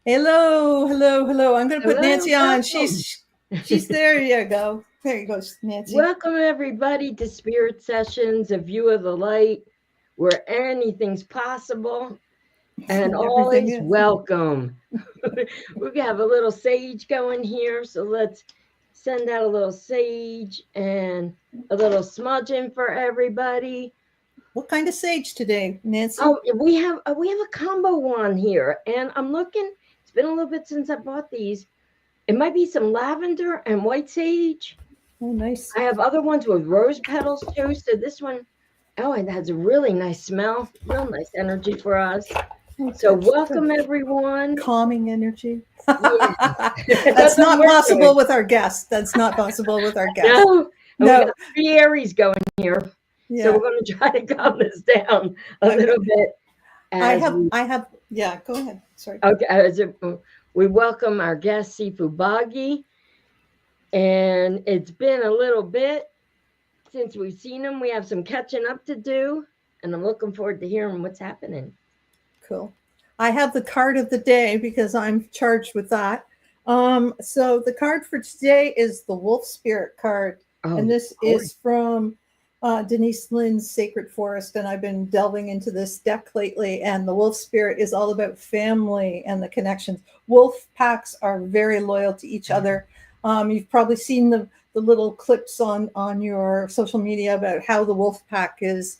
Hello, hello, hello. I'm going to put Hello, Nancy on. welcome. She's there. You go. There you go, Nancy. Welcome, everybody, to Spirit Sessions, a view of the light, where anything's possible and Everything always is. welcome. We have a little sage going here, so let's send out a little sage and a little smudging for everybody. What kind of sage today, Nancy? Oh, we have a combo one here, and I'm looking. It's been a little bit since I bought these. It might be some lavender and white sage. Oh, nice. I have other ones with rose petals too. So this one, oh, it has a really nice smell, real nice energy for us. Oh, So good, welcome good. Calming energy. Yeah, That's that doesn't not work for possible me. with our guests. That's not possible with our guests. No, and we No. got 3 Aries going here, so Yeah. we're going to try to calm this down a Okay. little bit as we Yeah, go ahead. Sorry. okay. We welcome our guest Sifu Boggie, and it's been a little bit since we've seen him. We have some catching up to do, and I'm looking forward to hearing what's happening. Cool. I have the card of the day because I'm charged with that. So the card for today is the Wolf Spirit card, Oh, and this great. is from Denise Lynn's Sacred Forest. And I've been delving into this deck lately. And the Wolf Spirit is all about family and the connections. Wolf packs are very loyal to each other. You've probably seen the little clips on your social media about how the wolf pack is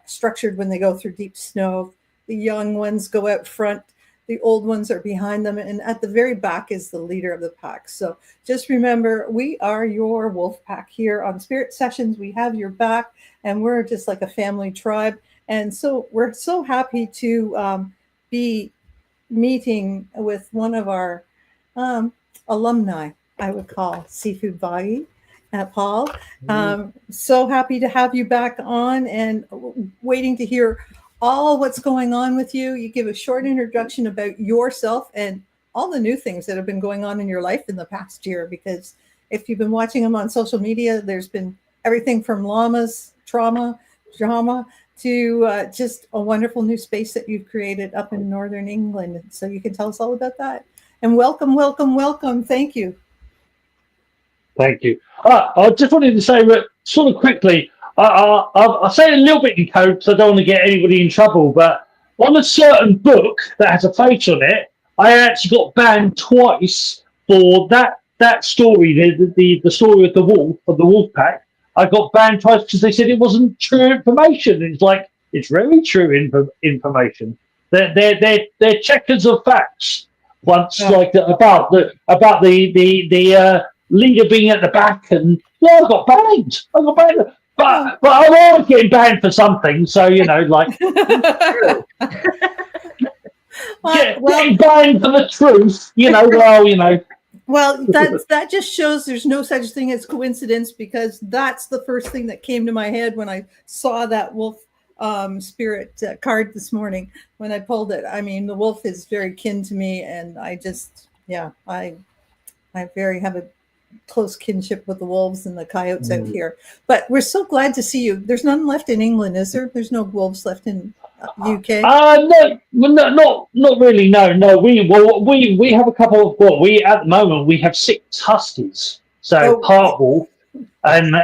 structured when they go through deep snow. The young ones go out front, the old ones are behind them, and at the very back is the leader of the pack. So just remember, we are your wolf pack here on Spirit Sessions. We have your back, and we're just like a family tribe. And so we're so happy to be meeting with one of our alumni, I would call Sifu Boggie. Paul, so happy to have you back on and waiting to hear all what's going on with you. You give a short introduction about yourself and all the new things that have been going on in your life in the past year. Because if you've been watching them on social media, there's been everything from llamas, drama, to just a wonderful new space that you've created up in Northern England. So you can tell us all about that. And welcome, welcome, welcome. Thank you. Thank you. I just wanted to say sort of quickly, I'll say a little bit in code because I don't want to get anybody in trouble, but on a certain book that has a face on it, I actually got banned twice for that story, the story of the wolf pack. I got banned twice because they said it wasn't true information. It's like, it's very true information. They're checkers of facts. Once Oh, like about the leader being at the back, and yeah, I got banned. oh. But I'm always getting banned for something. So like True. Well, getting banned for the truth. well, that just shows there's no such thing as coincidence, because that's the first thing that came to my head when I saw that wolf spirit card this morning when I pulled it. I mean, the wolf is very kin to me, and I very have a close kinship with the wolves and the coyotes out here. But we're so glad to see you. There's none left in England, is there? There's no wolves left in UK. No, well, no, not really. No. We have a couple of we at the moment we have 6 huskies. So Oh, part wolf, and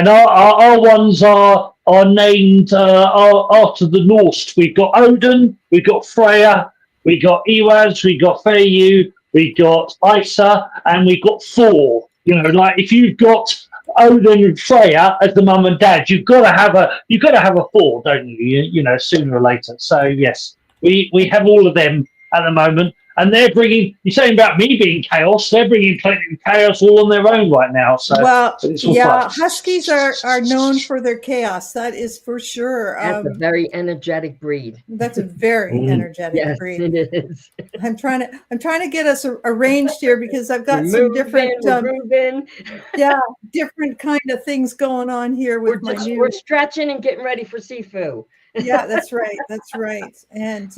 our ones are named after the Norse. We've got Odin, we've got Freya, we got Ewaz, we got Feyu, we got Isa, and we got Thor. Like if you've got Odin and Freya as the mum and dad, you've got to have a Thor, don't you? Sooner or later. So yes, we have all of them at the moment, and they're bringing. You're saying about me being chaos. They're bringing plenty of chaos all on their own right now. So well, it's all yeah, fun. huskies are known for their chaos. That is for sure. That's a very energetic breed. That's a very Mm. energetic Yes, breed. it is. I'm trying to get us arranged here, because I've got We're some different moving, we're moving. yeah, different kind of things going on here with my We're new. stretching and getting ready for Sifu. Yeah, that's right. That's right. And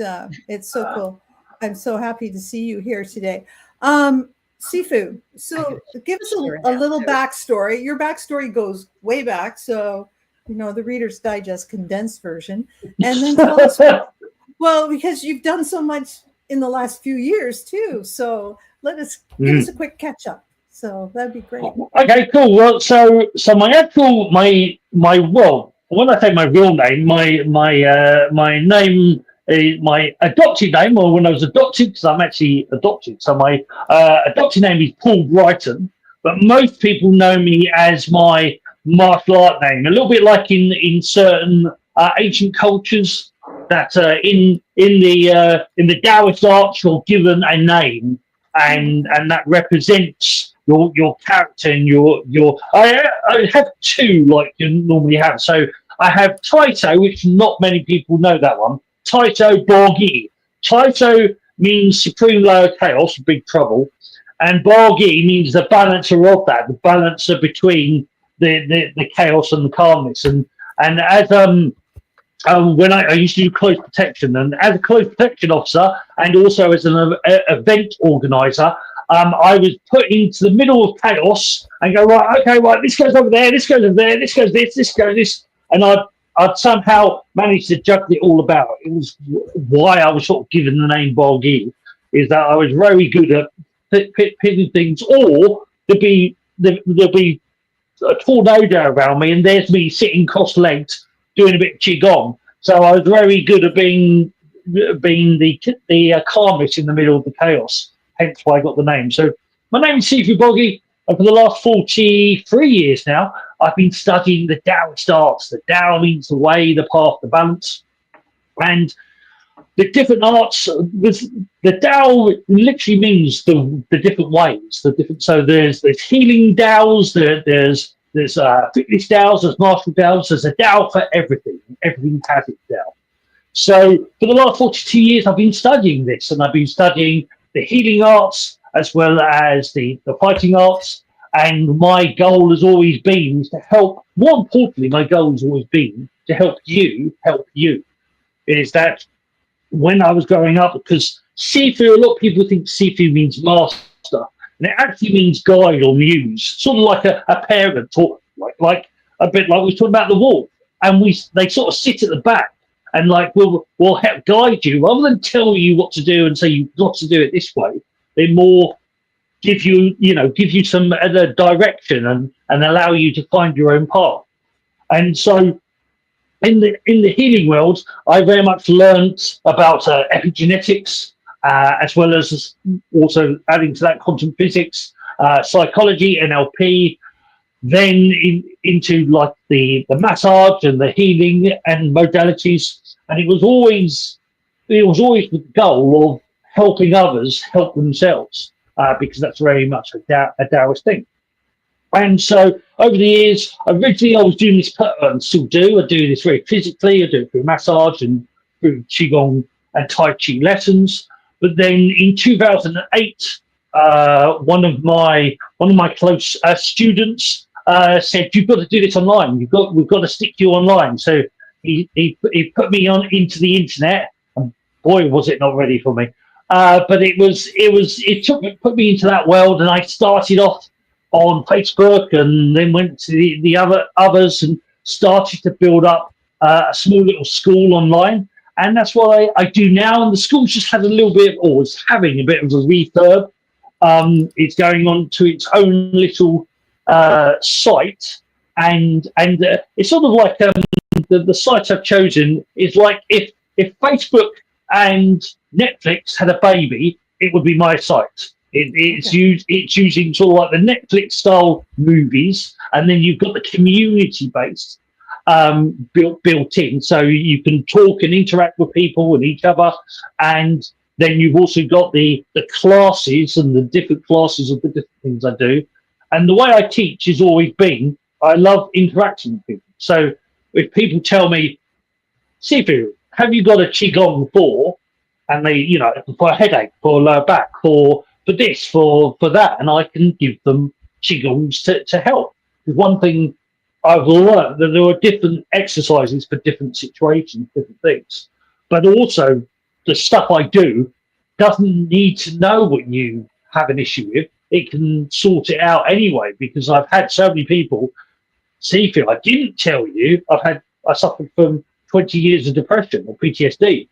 it's so cool. I'm so happy to see you here today. Sifu, I gotta so give us share it a out little too. backstory. Your backstory goes way back. So, the Reader's Digest condensed version. And then tell us, well, because you've done so much in the last few years too. So let us give us a quick catch up. So that'd be great. Okay, cool. Well, so my actual well, when I say my real name, my name, my adopted name, or when I was adopted, because I'm actually adopted, so my adopted name is Paul Brighton, but most people know me as my martial art name, a little bit like in certain ancient cultures that in the Daoist arts you're given a name, and that represents your character and your. I have two like you normally have. So I have Taito, which not many people know that one. Taito Boggie. Taito means supreme lower chaos, big trouble, and Boggie means the balancer of that, the balancer between the chaos and the calmness. And as when I used to do close protection, and as a close protection officer, and also as an event organizer, I was put into the middle of chaos and go, right, okay, right, this goes over there, this goes over there, this goes this goes this, and I'd somehow managed to juggle it all about. It was why I was sort of given the name Boggie, is that I was very good at pitting things, or there'd be a tornado around me, and there's me sitting cross-legged doing a bit of Qigong. So I was very good at being the calmness in the middle of the chaos, hence why I got the name. So my name is Sifu Boggie, and for the last 43 years now, I've been studying the Daoist arts. The Dao means the way, the path, the balance. And the different arts, the Dao literally means the different ways, so there's healing Daos, there's fitness Daos, there's martial Daos, there's a Dao for everything. Everything has its Dao. So for the last 42 years, I've been studying this, and I've been studying the healing arts as well as the fighting arts. And my goal has always been to help. More importantly, my goal has always been to help you help you. It is that when I was growing up, because Sifu, a lot of people think Sifu means master, and it actually means guide or muse, sort of like a parent, or like a bit like we were talking about the wolf, and they sort of sit at the back and like will help guide you rather than tell you what to do and say you've got to do it this way. They more give you some other direction and allow you to find your own path. And so in the healing world, I very much learned about epigenetics, as well as also adding to that quantum physics, psychology, NLP, then into like the massage and the healing and modalities. And it was always with the goal of helping others help themselves, because that's very much a Taoist thing. And so over the years, originally I was doing this, and still do. I do this very physically. I do it through massage and through Qigong and Tai Chi lessons. But then in 2008, one of my close students said, "You've got to do this online. We've got to stick you online." So he put me on into the internet, and boy was it not ready for me. But it put me into that world, and I started off on Facebook, and then went to the others and started to build up a small little school online. And that's what I do now. And the school's just had a little bit, or it's having a bit of a refurb. It's going on to its own little site, and it's sort of like the site I've chosen is like if Facebook and Netflix had a baby, it would be my site. It's using sort of like the Netflix style movies, and then you've got the community based built in, so you can talk and interact with people and each other. And then you've also got the classes and the different classes of the different things I do. And the way I teach has always been, I love interacting with people. So if people tell me, Sifu, have you got a Qigong for? And they, for a headache, for a lower back, for this, for that, and I can give them Qigongs to help. One thing I've learned, that there are different exercises for different situations, different things. But also, the stuff I do doesn't need to know what you have an issue with. It can sort it out anyway, because I've had so many people, Sifu, I didn't tell you, I suffered from 20 years of depression or PTSD.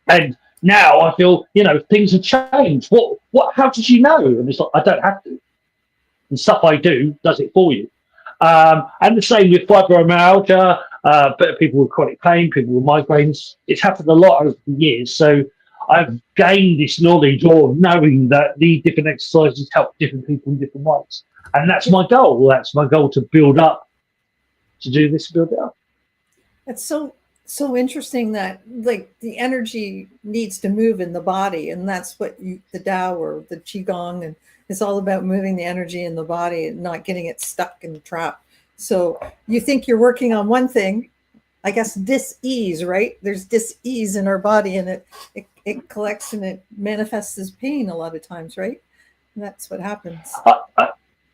And Now I feel, things have changed. How did you know? And it's like, I don't have to. And stuff I do does it for you. And the same with fibromyalgia, but people with chronic pain, people with migraines. It's happened a lot over the years. So I've gained this knowledge of knowing that these different exercises help different people in different ways. And that's my goal. That's my goal, to build up, to do this, build it up. It's so interesting that like the energy needs to move in the body, and that's what the Tao or the Qigong, and it's all about moving the energy in the body and not getting it stuck and trapped. So you think you're working on one thing, I guess dis-ease, right? There's dis-ease in our body, and it collects and it manifests as pain a lot of times, right? And that's what happens.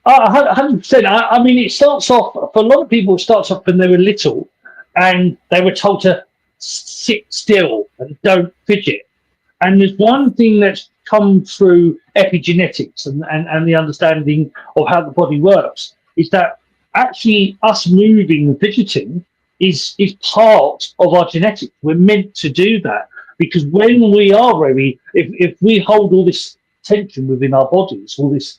100%. I mean, it starts off, for a lot of people, it starts off when they were little and they were told to sit still and don't fidget. And there's one thing that's come through epigenetics and the understanding of how the body works, is that actually us moving and fidgeting is part of our genetics. We're meant to do that, because when we are if we hold all this tension within our bodies, all this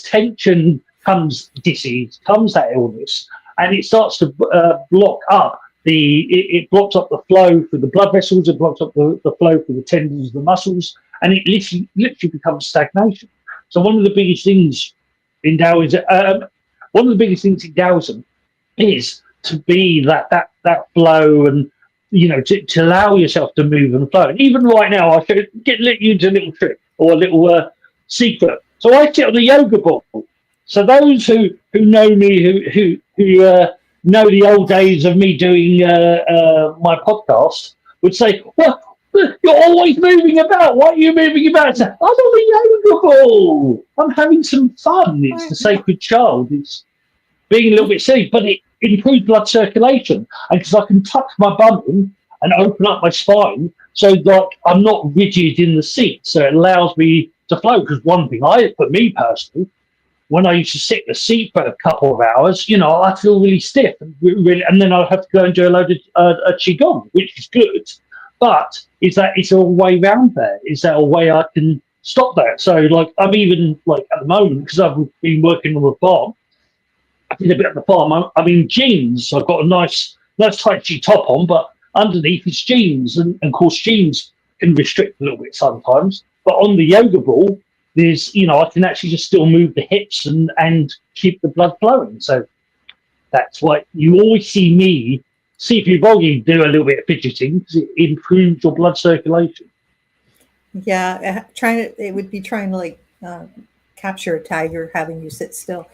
tension, comes disease, comes that illness, and it starts to block up it blocks up the flow through the blood vessels, it blocks up the flow through the tendons, the muscles, and it literally becomes stagnation. So one of the biggest things in Taoism, is to be that flow, and to allow yourself to move and flow. And even right now, I should let you into a little trick or a little secret. So I sit on the yoga ball. So those who know me, who know the old days of me doing my podcast, would say, "Well, you're always moving about. Why are you moving about?" I say, "I'm on the yoga ball. I'm having some fun. It's the sacred child. It's being a little bit silly, but it improves blood circulation, and because I can tuck my bum in and open up my spine, so that I'm not rigid in the seat. So it allows me to flow. Because one thing, for me personally, when I used to sit in the seat for a couple of hours, I feel really stiff, and then I'd have to go and do a load of Qigong, which is good. But is there a way around there? Is there a way I can stop that? So, like, I'm even, like, at the moment, because I've been working on the farm, I did a bit at the farm. I'm in jeans. I've got a nice tight G top on, but underneath is jeans. And of course, jeans can restrict a little bit sometimes. But on the yoga ball, there's, I can actually just still move the hips and keep the blood flowing. So that's why you always see me, Sifu Boggie, do a little bit of fidgeting, because it improves your blood circulation. Yeah, it would be trying to like capture a tiger, having you sit still.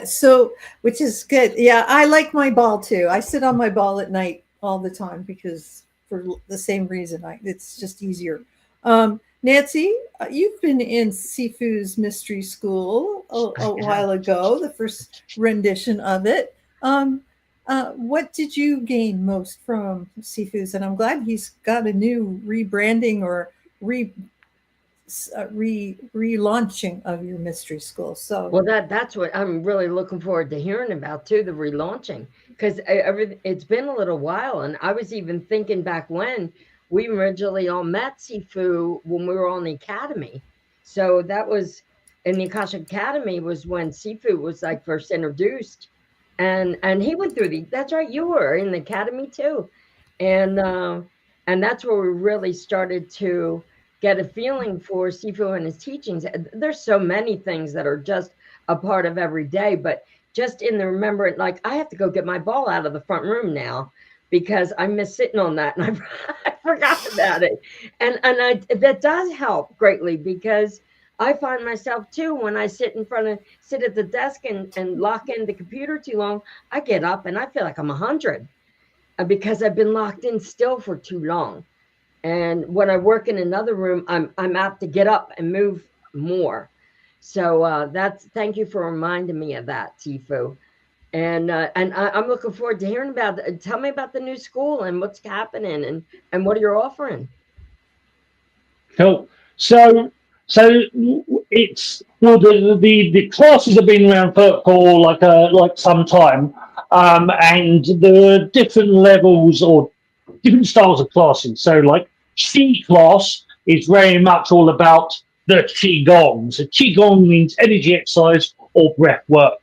So, which is good. Yeah, I like my ball too. I sit on my ball at night all the time, because for the same reason, it's just easier. Nancy, you've been in Sifu's Mystery School a while ago, the first rendition of it. What did you gain most from Sifu's? And I'm glad he's got a new rebranding or relaunching of your Mystery School. So, well, that's what I'm really looking forward to hearing about too, the relaunching, because it's been a little while, and I was even thinking back when we originally all met Sifu when we were on the academy. So that was in the Akashic Academy was when Sifu was like first introduced, and he went through that's right, you were in the academy too, and that's where we really started to get a feeling for Sifu and his teachings. There's so many things that are just a part of every day, but just in the remembrance, like I have to go get my ball out of the front room now, because I miss sitting on that, and I forgot about it. And that does help greatly, because I find myself too, when I sit at the desk and lock in the computer too long, I get up and I feel like I'm 100 because I've been locked in still for too long. And when I work in another room, I'm apt to get up and move more. So thank you for reminding me of that, Sifu. And I'm looking forward to hearing about it. Tell me about the new school and what's happening and what you're offering. Cool. So it's, well, the classes have been around for like some time, and the different levels or different styles of classes. So like Qi class is very much all about the Qigong. So Qigong means energy exercise or breath work.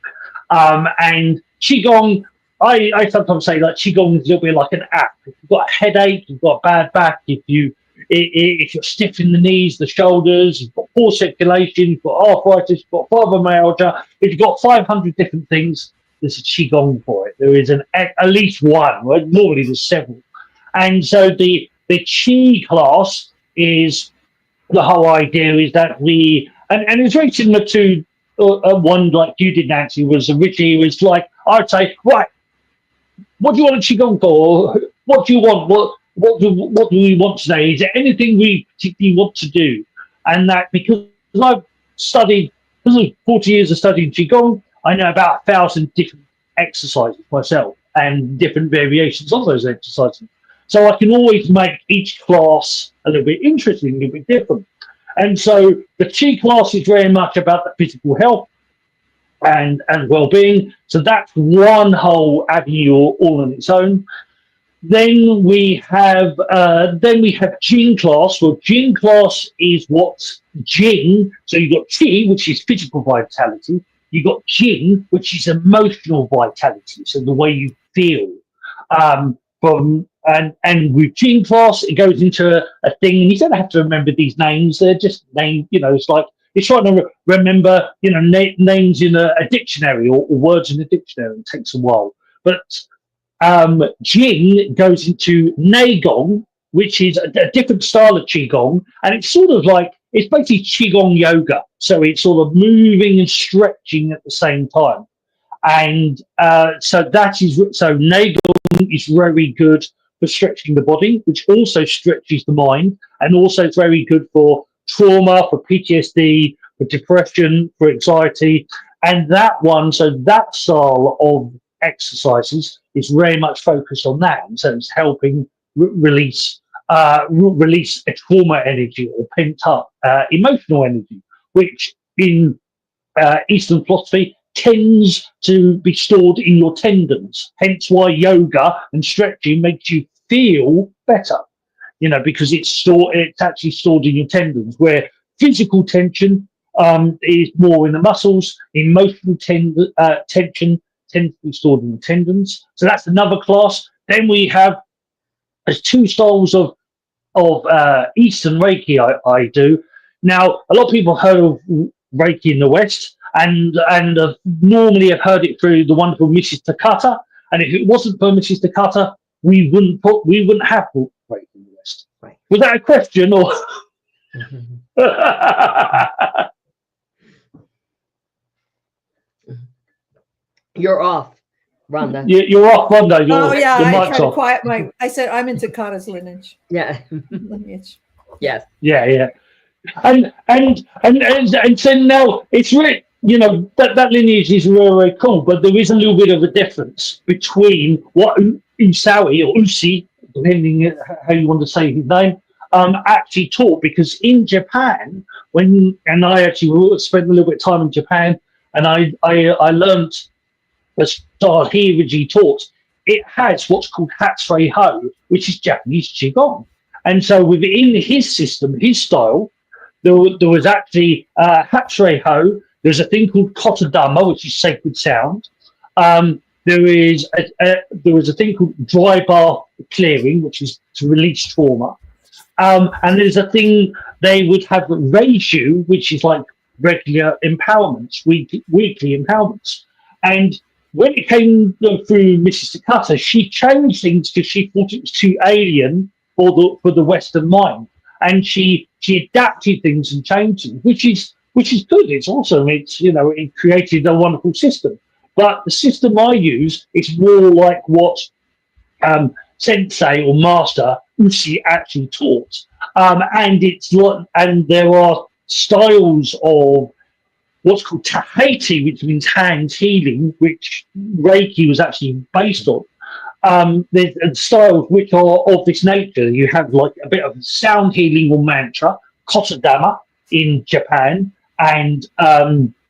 And Qigong, I sometimes say that Qigong is a little bit like an app. If you've got a headache, you've got a bad back, if you're stiff in the knees, the shoulders, you've got poor circulation, you've got arthritis, you've got fibromyalgia, if you've got 500 different things, there's a Qigong for it. There is at least one, right? Normally there's several. And so the Qi class is, the whole idea is that and it's very similar to one like you did, Nancy, was originally, was like, I'd say, right, what do you want a Qigong for? What do you want? What do we want today? Is there anything we particularly want to do? And that, because I've studied, because of 40 years of studying Qigong, I know about 1,000 different exercises myself and different variations of those exercises. So I can always make each class a little bit interesting, a little bit different. And so the Qi class is very much about the physical health and well-being. So that's one whole avenue all on its own. Then we have Jing class. Well, Jing class is what's Jing. So you've got Qi, which is physical vitality. You've got Jing, which is emotional vitality. So the way you feel. And with Jing class, it goes into a thing, and you don't have to remember these names. They're just names, it's like, it's trying to remember, names in a dictionary or words in a dictionary. It takes a while. But Jing goes into Neigong, which is a different style of Qigong, and it's sort of like, it's basically Qigong yoga. So it's sort of moving and stretching at the same time. And so Neigong is very good for stretching the body, which also stretches the mind, and also it's very good for trauma, for PTSD, for depression, for anxiety. And that style of exercises is very much focused on that. And so it's helping release a trauma energy or pent up emotional energy, which in Eastern philosophy tends to be stored in your tendons. Hence why yoga and stretching makes you feel better, because it's actually stored in your tendons, where physical tension is more in the muscles. Emotional tension tends to be stored in the tendons. So that's another class. Then we have, there's two styles of Eastern Reiki I do. Now, a lot of people have heard of Reiki in the West, and normally have heard it through the wonderful Mrs. Takata. And if it wasn't for Mrs. Takata, we wouldn't have Reiki in the West. Right. Was that a question or? You're off, Rhonda. You're off, Rhonda. I tried to quiet I said I'm in Takata's lineage. Yeah. Lineage. Yes. Yeah. And so now it's really, that lineage is very, very cool, but there is a little bit of a difference between what Usawi or Usi, depending how you want to say his name, actually taught. Because in Japan, and I actually spent a little bit of time in Japan, and I learned the style he originally taught. It has what's called Hatsui Ho, which is Japanese Qigong. And so within his system, his style, there was actually Hatsui Ho. There's a thing called Kotodama, which is sacred sound. There was a thing called dry bath clearing, which is to release trauma. And there's a thing they would have Reishu, which is like regular empowerments, weekly empowerments. And when it came through Mrs. Takata, she changed things because she thought it was too alien for the Western mind, and she adapted things and changed things, which is good. It's awesome. It created a wonderful system. But the system I use is more like what Sensei or Master Usi actually taught, and there are styles of what's called Tahiti, which means hands healing, which Reiki was actually based on. There's styles which are of this nature. You have like a bit of sound healing or mantra, Kotodama in Japan, and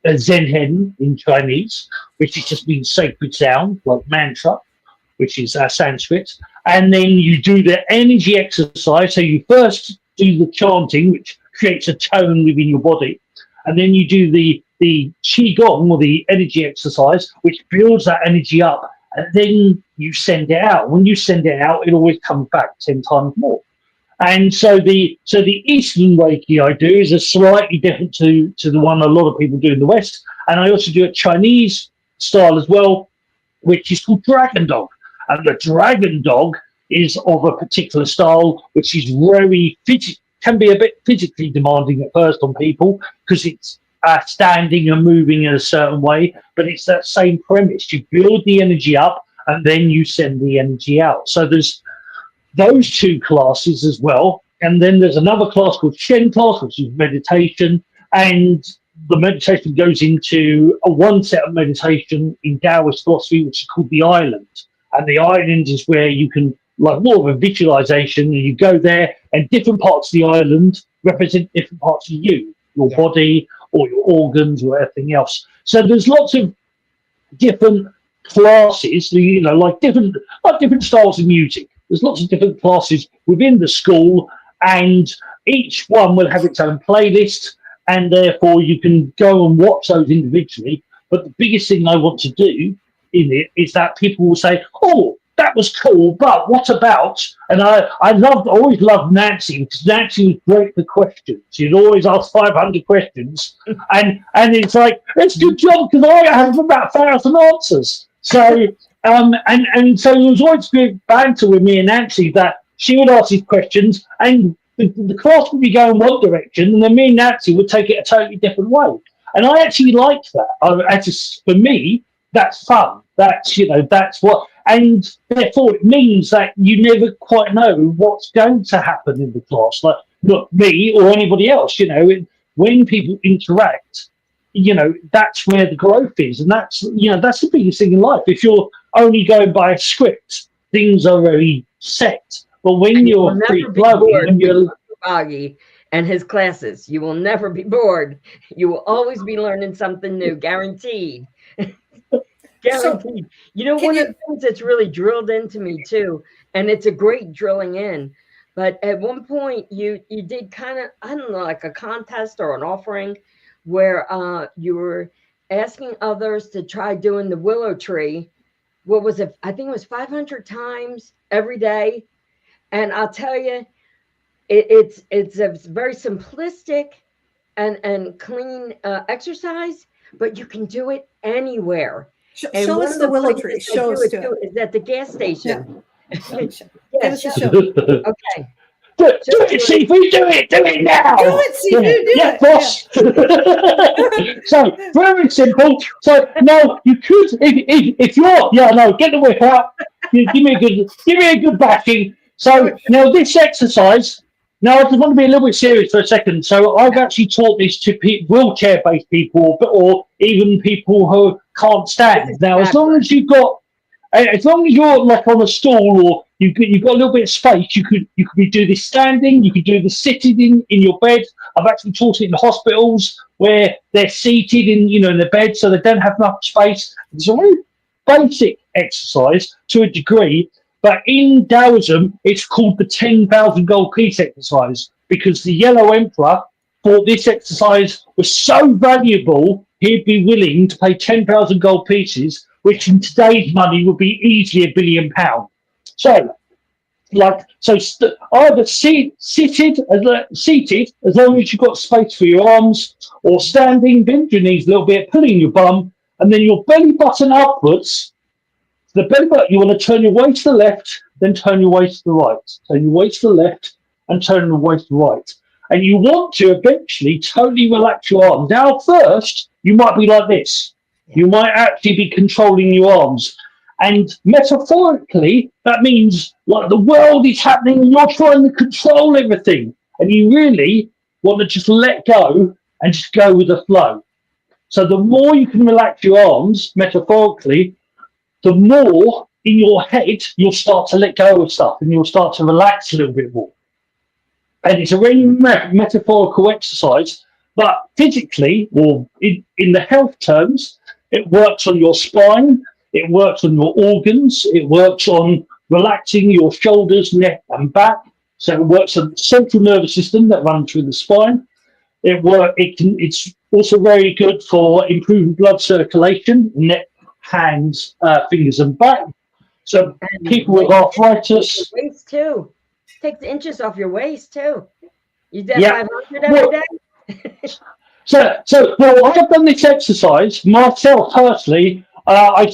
Zenhen in Chinese, which is just means sacred sound, like mantra. which is Sanskrit, and then you do the energy exercise. So you first do the chanting, which creates a tone within your body, and then you do the Qigong, or the energy exercise, which builds that energy up, and then you send it out. When you send it out, it always comes back 10 times more. And so the Eastern Reiki I do is a slightly different to the one a lot of people do in the West. And I also do a Chinese style as well, which is called Dragon Dog. And the Dragon Dog is of a particular style, which is very can be a bit physically demanding at first on people, because it's standing and moving in a certain way. But it's that same premise. You build the energy up, and then you send the energy out. So there's those two classes as well. And then there's another class called Shen class, which is meditation. And the meditation goes into one set of meditation in Daoist philosophy, which is called the island. And the island is where you can, like more of a visualization, and you go there, and different parts of the island represent different parts of you, your body or your organs or everything else. So there's lots of different classes, like different styles of music. There's lots of different classes within the school, and each one will have its own playlist, and therefore you can go and watch those individually. But the biggest thing I want to do in it is that people will say, "Oh, that was cool, but what about?" And I always loved Nancy, because Nancy was great for questions. She'd always ask 500 questions, and it's like, it's a good job, because I have about 1,000 answers. So and so there was always good banter with me and Nancy, that she would ask these questions, and the class would be going one direction, and then me and Nancy would take it a totally different way. And I actually liked that. For me, that's fun. That's what, and therefore it means that you never quite know what's going to happen in the class. Like, not me or anybody else. When people interact, that's where the growth is, and that's the biggest thing in life. If you're only going by a script, things are very set. But when you're free flowing, you're Boggie and his classes, you will never be bored. You will always be learning something new, guaranteed. Guaranteed. One of the things that's really drilled into me too, and it's a great drilling in, but at one point you did kind of, I don't know, like a contest or an offering where you were asking others to try doing the willow tree. What was it? I think it was 500 times every day. And I'll tell you, it's a very simplistic and clean exercise, but you can do it anywhere. Show us the willow tree. Show us too. Is at the gas station. Yeah. Okay. Do it, Sifu, do it now. Do it, Sifu, do it. Boss. So very simple. So now you could, if you're, get the whip out. Give me a good backing. So now this exercise. Now I just want to be a little bit serious for a second. So I've actually taught this to wheelchair-based people, or even people who can't stand. Now, as long as you're like on a stool, or you've got a little bit of space, you could do this standing, you could do this sitting in your bed. I've actually taught it in hospitals where they're seated in the bed, so they don't have much space. It's a very basic exercise to a degree, but in Taoism, it's called the 10,000 gold piece exercise, because the Yellow Emperor thought this exercise was so valuable, he'd be willing to pay 10,000 gold pieces, which in today's money would be easily £1 billion. So, either seated as long as you've got space for your arms, or standing, bend your knees a little bit, pulling your bum, and then your belly button upwards. The belly button, you want to turn your waist to the left, then turn your waist to the right. Turn your waist to the left and turn your waist to the right. And you want to eventually totally relax your arms. Now, first, you might be like this. You might actually be controlling your arms. And metaphorically, that means like the world is happening and you're trying to control everything. And you really want to just let go and just go with the flow. So the more you can relax your arms, metaphorically, the more in your head you'll start to let go of stuff and you'll start to relax a little bit more. And it's a very metaphorical exercise, but physically, or in the health terms, it works on your spine, It works on your organs. It works on relaxing your shoulders, neck, and back. So it works on the central nervous system that runs through the spine. It's also very good for improving blood circulation, neck, hands, fingers, and back. So And people with arthritis. Waist too. Takes the inches off your waist too. You did Yeah. 500 every day? So well, I've done this exercise myself personally. I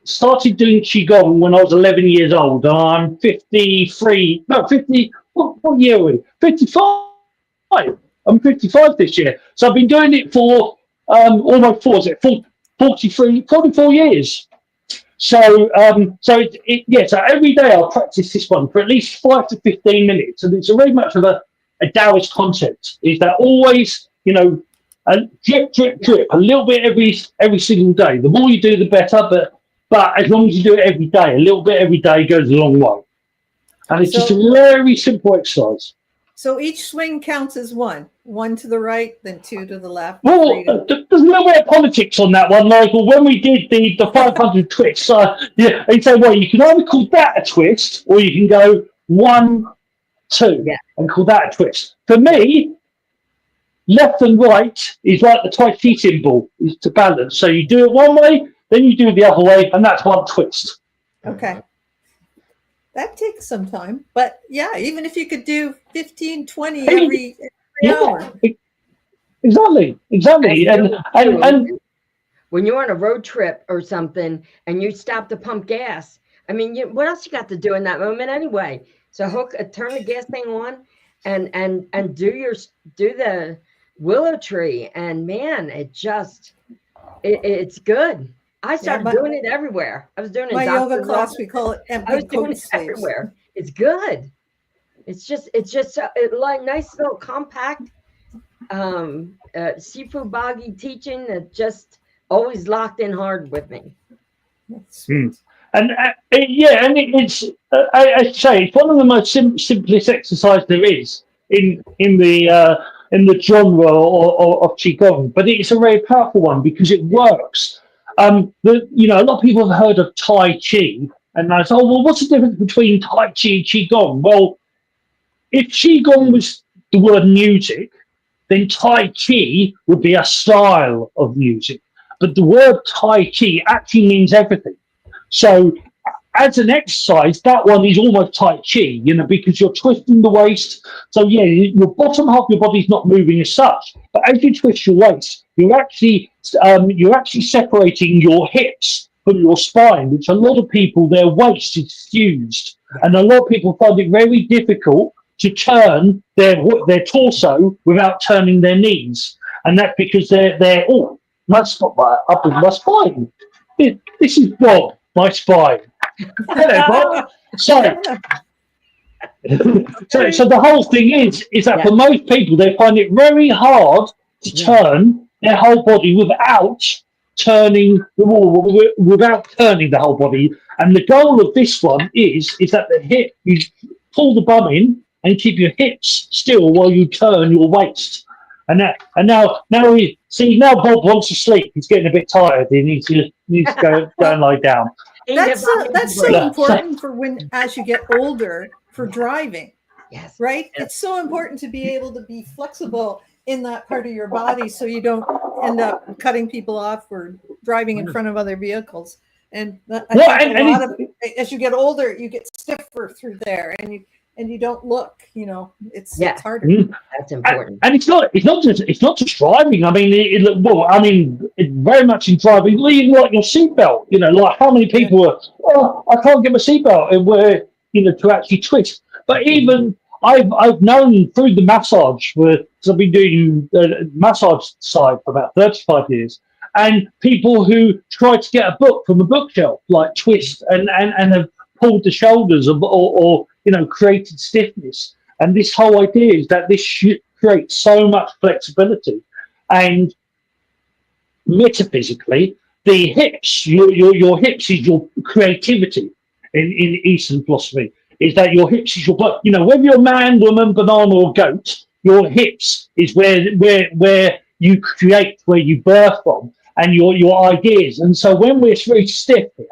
started doing Qigong when I was 11 years old, and I'm 53. No, 50. What year are we? 55. I'm 55 this year. So I've been doing it for almost 44 years. So so every day I'll practice this one for at least 5 to 15 minutes, and it's very much of a Daoist concept. Is that always, a drip, drip, drip, a little bit every single day. The more you do, the better. But as long as you do it every day, a little bit every day goes a long way. And it's just a very simple exercise. So each swing counts as one to the right, then two to the left. Well, there's a little bit of politics on that one. Like, well, when we did the 500 twists, they say, well, you can either call that a twist, or you can go 1, 2, and call that a twist. For me, left and right is like the Tai Chi symbol, is to balance. So you do it one way, then you do it the other way, and that's one twist. Okay. That takes some time, but yeah, even if you could do 15, 20 every hour. Exactly. And when you're on a road trip or something and you stop to pump gas, I mean, what else you got to do in that moment anyway? So turn the gas thing on and do the willow tree, and man, it's good. I started doing it everywhere. I was doing it in my yoga class. We call it empty. I was doing it everywhere. It's good. It's just like nice little compact Sifu Boggie teaching that just always locked in hard with me. And it's I say it's one of the most simplest exercises there is in the genre of Qigong, but it's a very powerful one because it works. A lot of people have heard of Tai Chi, and I thought, well, what's the difference between Tai Chi and Qigong? Well, if Qigong was the word music, then Tai Chi would be a style of music. But the word Tai Chi actually means everything. So as an exercise, that one is almost Tai Chi, because you're twisting the waist. So your bottom half of your body's not moving as such, but as you twist your waist, you're actually separating your hips from your spine, which a lot of people, their waist is fused, and a lot of people find it very difficult to turn their torso without turning their knees, and that's because they're must put up in my spine. This is Bob, my spine. Hello, Bob. So the whole thing is that for most people, they find it very hard to turn their whole body without turning the whole body. And the goal of this one is that the hip, you pull the bum in and keep your hips still while you turn your waist. And now Bob wants to sleep. He's getting a bit tired. He needs to go and lie down. That's so important for as you get older, for driving. Yes. Right? Yes. It's so important to be able to be flexible in that part of your body so you don't end up cutting people off or driving in front of other vehicles. And as you get older, you get stiffer through there, and you don't look. It's harder. That's important. And it's not just driving. I mean, it's very much in driving. Even like your seatbelt. Like how many people are, I can't get my seatbelt, and where to actually twist. But even I've known through the massage, because I've been doing the massage side for about 35 years, and people who try to get a book from a bookshelf, like twist and have pulled the shoulders or created stiffness. And this whole idea is that this creates so much flexibility. And metaphysically, the hips, your hips is your creativity in Eastern philosophy. Is that your hips is your body? Whether you're a man, woman, banana, or goat, your hips is where you create, where you birth from. and your ideas. And so when we're very stiff here,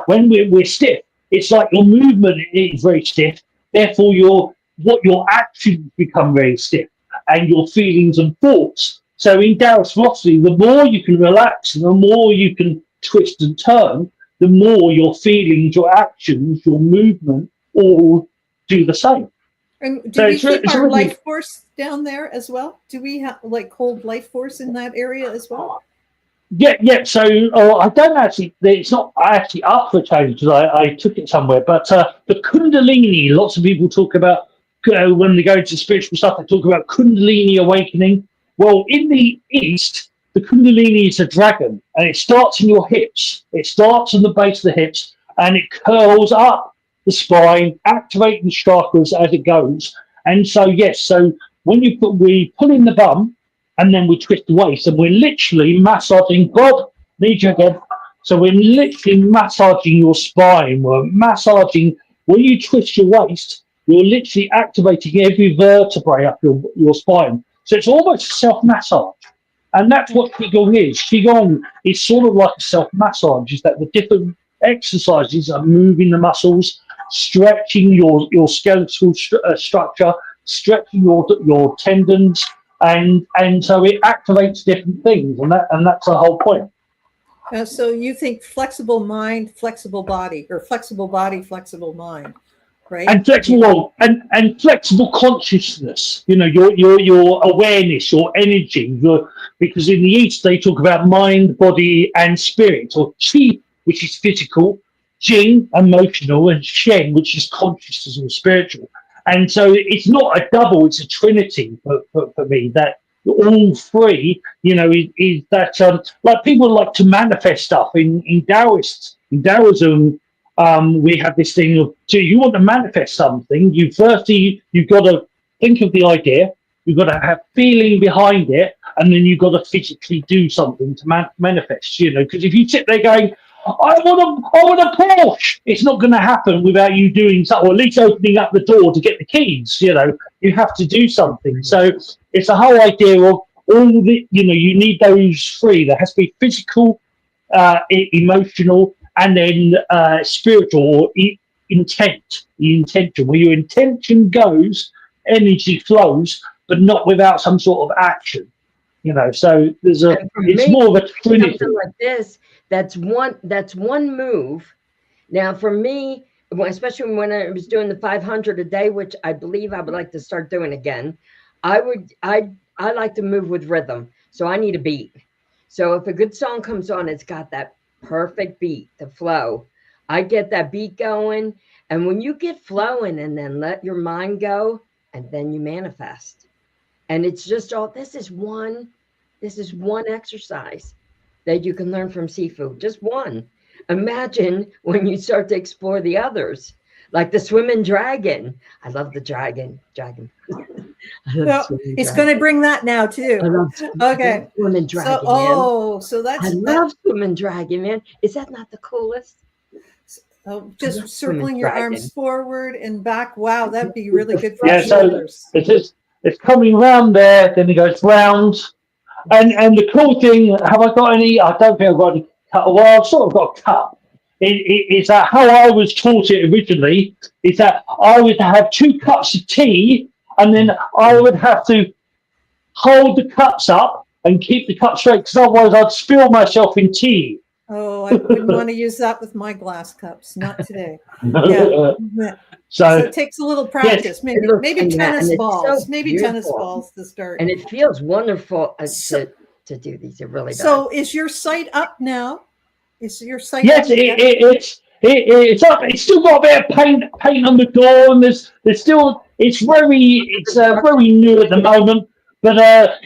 when we're stiff, it's like your movement is very stiff. Therefore, your actions become very stiff, and your feelings and thoughts. So in Daoist philosophy, the more you can relax, and the more you can twist and turn, the more your feelings, your actions, your movement all do the same. And do So we keep our really, life force down there as well? Do we have like hold life force in that area as well? yeah. So I don't actually. It's not actually up for change because I took it somewhere. But the Kundalini, lots of people talk about when they go into spiritual stuff. They talk about Kundalini awakening. Well, in the East, the Kundalini is a dragon, and it starts in your hips. It starts in the base of the hips, and it curls up the spine, activating the chakras as it goes. And so, yes, so when we pull in the bum, and then we twist the waist, and we're literally massaging. Bob, need you again. So we're literally massaging your spine. We're massaging. When you twist your waist, you're literally activating every vertebrae up your spine. So it's almost a self-massage. And that's what Qigong is. Qigong is sort of like a self-massage, is that the different exercises are moving the muscles, stretching your skeletal structure, stretching your tendons, and so it activates different things, and that's the whole point. So you think flexible mind, flexible body, or flexible body, flexible mind, right? And flexible and flexible consciousness. You know, your awareness, your energy. Because in the East they talk about mind, body, and spirit, or Qi, which is physical, Jing, emotional, and Shen, which is consciousness or spiritual. And so it's not a double; it's a trinity for me. That all three, you know, is that like people like to manifest stuff in Taoism. We have this thing of, so you want to manifest something, you've got to think of the idea, you've got to have feeling behind it, and then you've got to physically do something to manifest. You know, because if you sit there going, I want a Porsche, it's not going to happen without you doing something, or at least opening up the door to get the keys. You know, you have to do something. So it's the whole idea of all the, you know, you need those three. There has to be physical, emotional, and then spiritual, or intent. The intention, where your intention goes, energy flows, but not without some sort of action. You know, so it's more of a trinity. Something like this. That's one move. Now, for me, especially when I was doing the 500 a day, which I believe I would like to start doing again, I like to move with rhythm. So I need a beat. So if a good song comes on, it's got that perfect beat to flow. I get that beat going. And when you get flowing and then let your mind go, and then you manifest. And it's just this is one exercise that you can learn from Sifu, just one. Imagine when you start to explore the others, like the swimming dragon. I love the dragon. It's going to bring that now too. Okay. Swimming dragon. So that's. I love swimming dragon, man. Is that not the coolest? Just circling your arms forward and back. Wow, that'd be really good for shoulders. So it's coming round there, then it goes round. And the cool thing, have I got any? I don't think I've got any. Well, I've sort of got a cup. It's that how I was taught it originally, is that I would have 2 cups of tea, and then I would have to hold the cups up and keep the cup straight, because otherwise I'd spill myself in tea. Oh, I wouldn't want to use that with my glass cups. Not today. Yeah. So it takes a little practice. Yes, maybe tennis balls. Maybe tennis balls to start. And it feels wonderful to do these. It really does. So is your site up now? Is your site yes, up? it's up. It's still got a bit of paint on the door, and there's still it's very new at the moment. But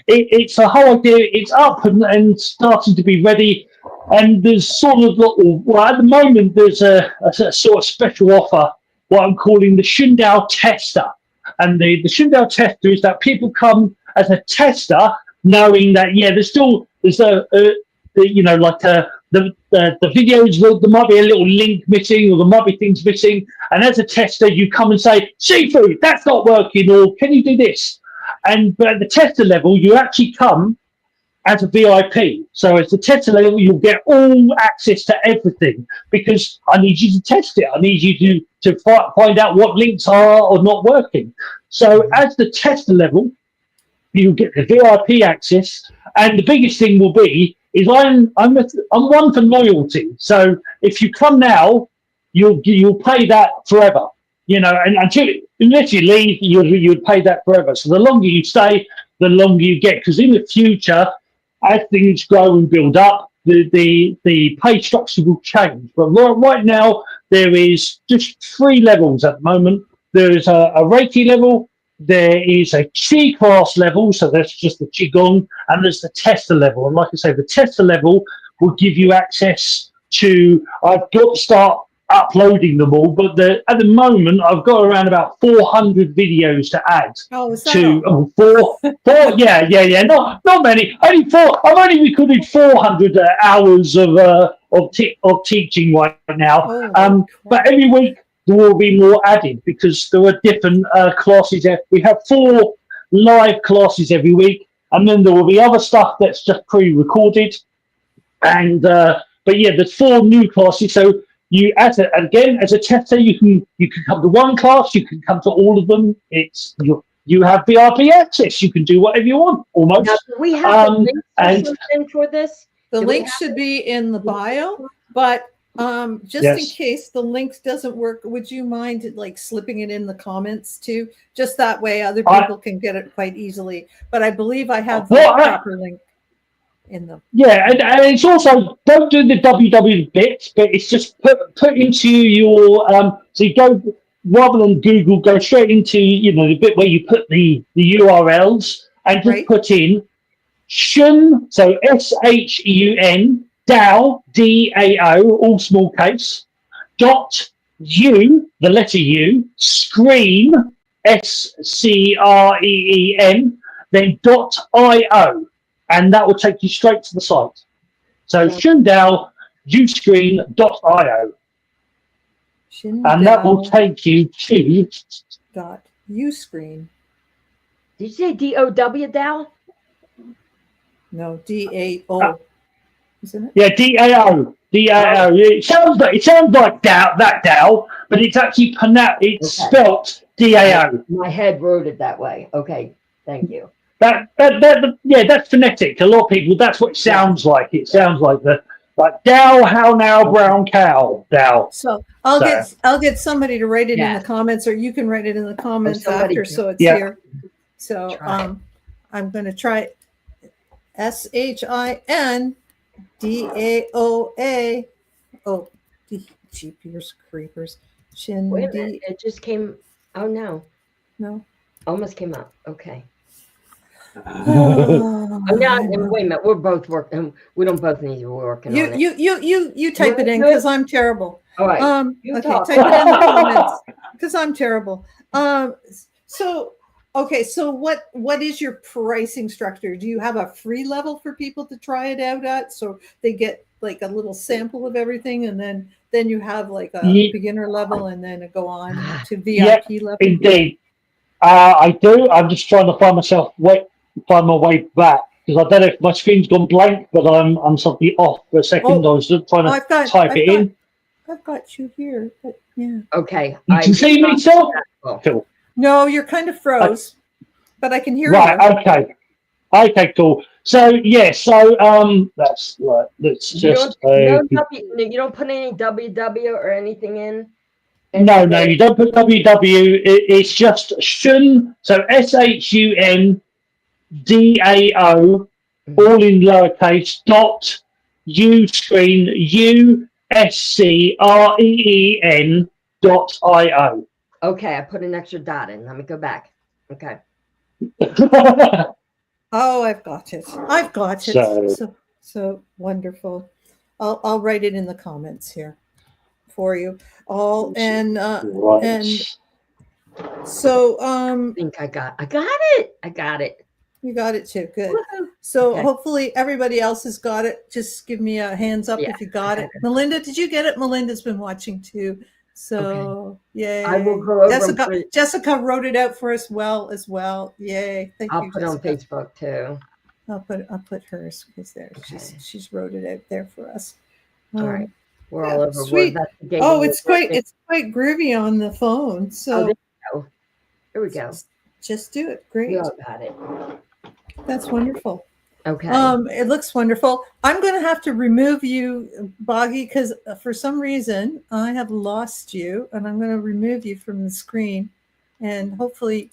it's a whole idea. It's up and starting to be ready. And there's sort of at the moment there's a sort of special offer, what I'm calling the Shundao Tester. And the Shundao Tester is that people come as a tester, knowing that there's the videos, there might be a little link missing, or there might be things missing. And as a tester, you come and say, Sifu, that's not working, or can you do this? But at the tester level, you actually come as a VIP. So as the tester level, you'll get all access to everything because I need you to test it. I need you to find out what links are or not working. So as the tester level, you get the VIP access, and the biggest thing will be is I'm one for loyalty. So if you come now, you'll pay that forever. And unless you leave, you'd pay that forever. So the longer you stay, the longer you get. Because in the future, as things grow and build up, the pay structure will change. But right now, there is just 3 levels at the moment. There is a Reiki level, there is a Qi class level, so that's just the Qigong, and there's the tester level. And like I say, the tester level will give you access to, I've got to start uploading them all, but at the moment I've got around about 400 videos to add. Oh, is that to all? four, yeah, not many, only 4. I've only recorded 400 hours of teaching right now. But every week there will be more added because there are different classes. We have 4 live classes every week, and then there will be other stuff that's just pre-recorded. And but yeah, there's 4 new classes. So you, as a tester, you can come to one class, you can come to all of them. You have VIP access. You can do whatever you want, almost. Now, do we have the link for this? The link should be in the bio, but just in case the link doesn't work, would you mind like slipping it in the comments too? Just that way other people can get it quite easily. But I believe I have the proper link in the... Yeah, and it's also, don't do the www bit, but it's just put into your, so you go, rather than Google, go straight into, the bit where you put the URLs and just put in Shun, so SHUN, Dao, DAO, all small case, .U, the letter U, screen, SCREEN, then .io, and that will take you straight to the site. So Shundao, uscreen.io. And that will take you to .uscreen. Did you say DOW, Dow? No, DAO. Isn't it? Yeah, DAO. DAO. It sounds like Dow, but it's actually spelt DAO. My head wrote it that way. Okay, thank you. That's phonetic. A lot of people, that's what it sounds like. It sounds like Dow, how now, brown cow, Dow. So I'll get somebody to write it in the comments, or you can write it in the comments after, so it's here. So I'm going to try SHINDAOA. Oh, jeepers creepers. Shin. Wait a minute, it just came. Oh no, almost came up. Okay. Wait a minute. We're both working. We don't both need to be working on it. You type it in because I'm terrible. All right. Okay, type it in the comments because I'm terrible. So what is your pricing structure? Do you have a free level for people to try it out at, so they get like a little sample of everything, and then you have like a beginner level, and then go on to VIP level? Indeed. I do. I'm just trying to find my way back because I don't know if my screen's gone blank, but I'm suddenly off for a second. I was just trying to type it in. I've got you here, but yeah. Okay. You can see me still? Cool. No, you're kind of froze, but I can hear you. Right. Okay. Cool. So that's right. Let's just. You don't put any WW or anything in. No, you don't put WW. It's just Shun. So SHUNDAO, all in lowercase, .uscreen, USCREEN.io. Okay, I put an extra dot in. Let me go back. Okay. Oh, I've got it. So wonderful. I'll write it in the comments here for you all. And so I think I got it. You got it too. Good. So hopefully everybody else has got it. Just give me a hands up if you got it. Melinda, did you get it? Melinda's been watching too. So yay. I will go over. Jessica wrote it out for us as well. Yay. Thank you. I'll put it on Facebook too. I'll put hers because there Okay. she's wrote it out there for us. All right. We're yeah, all over. sweet. We're investigating. Oh, it's quite groovy on the phone. So there we go. Here we go. Just do it. Great. We all got it. That's wonderful. Okay. It looks wonderful. I'm going to have to remove you, Boggie, because for some reason I have lost you, and I'm going to remove you from the screen, and hopefully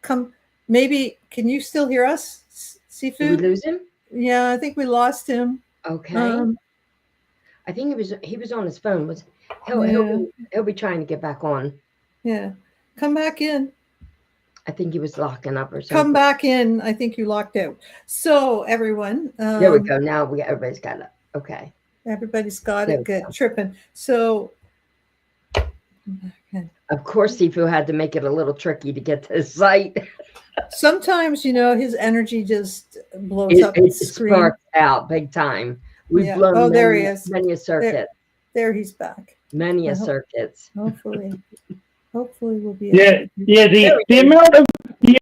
come. Maybe can you still hear us, Sifu? Did we lose him? Yeah, I think we lost him. Okay. I think he was on his phone. He'll be trying to get back on. Yeah, come back in. I think he was locking up or something. Come back in. I think you locked out. So everyone. There we go. Now everybody's got it. Okay. Everybody's got it. Good. Tripping. So. Of course, Sifu had to make it a little tricky to get to his site. Sometimes, his energy just blows up the screen. It sparks out big time. We've blown there he is. Many a circuit. There he's back. Many a circuits. Hopefully we'll be. The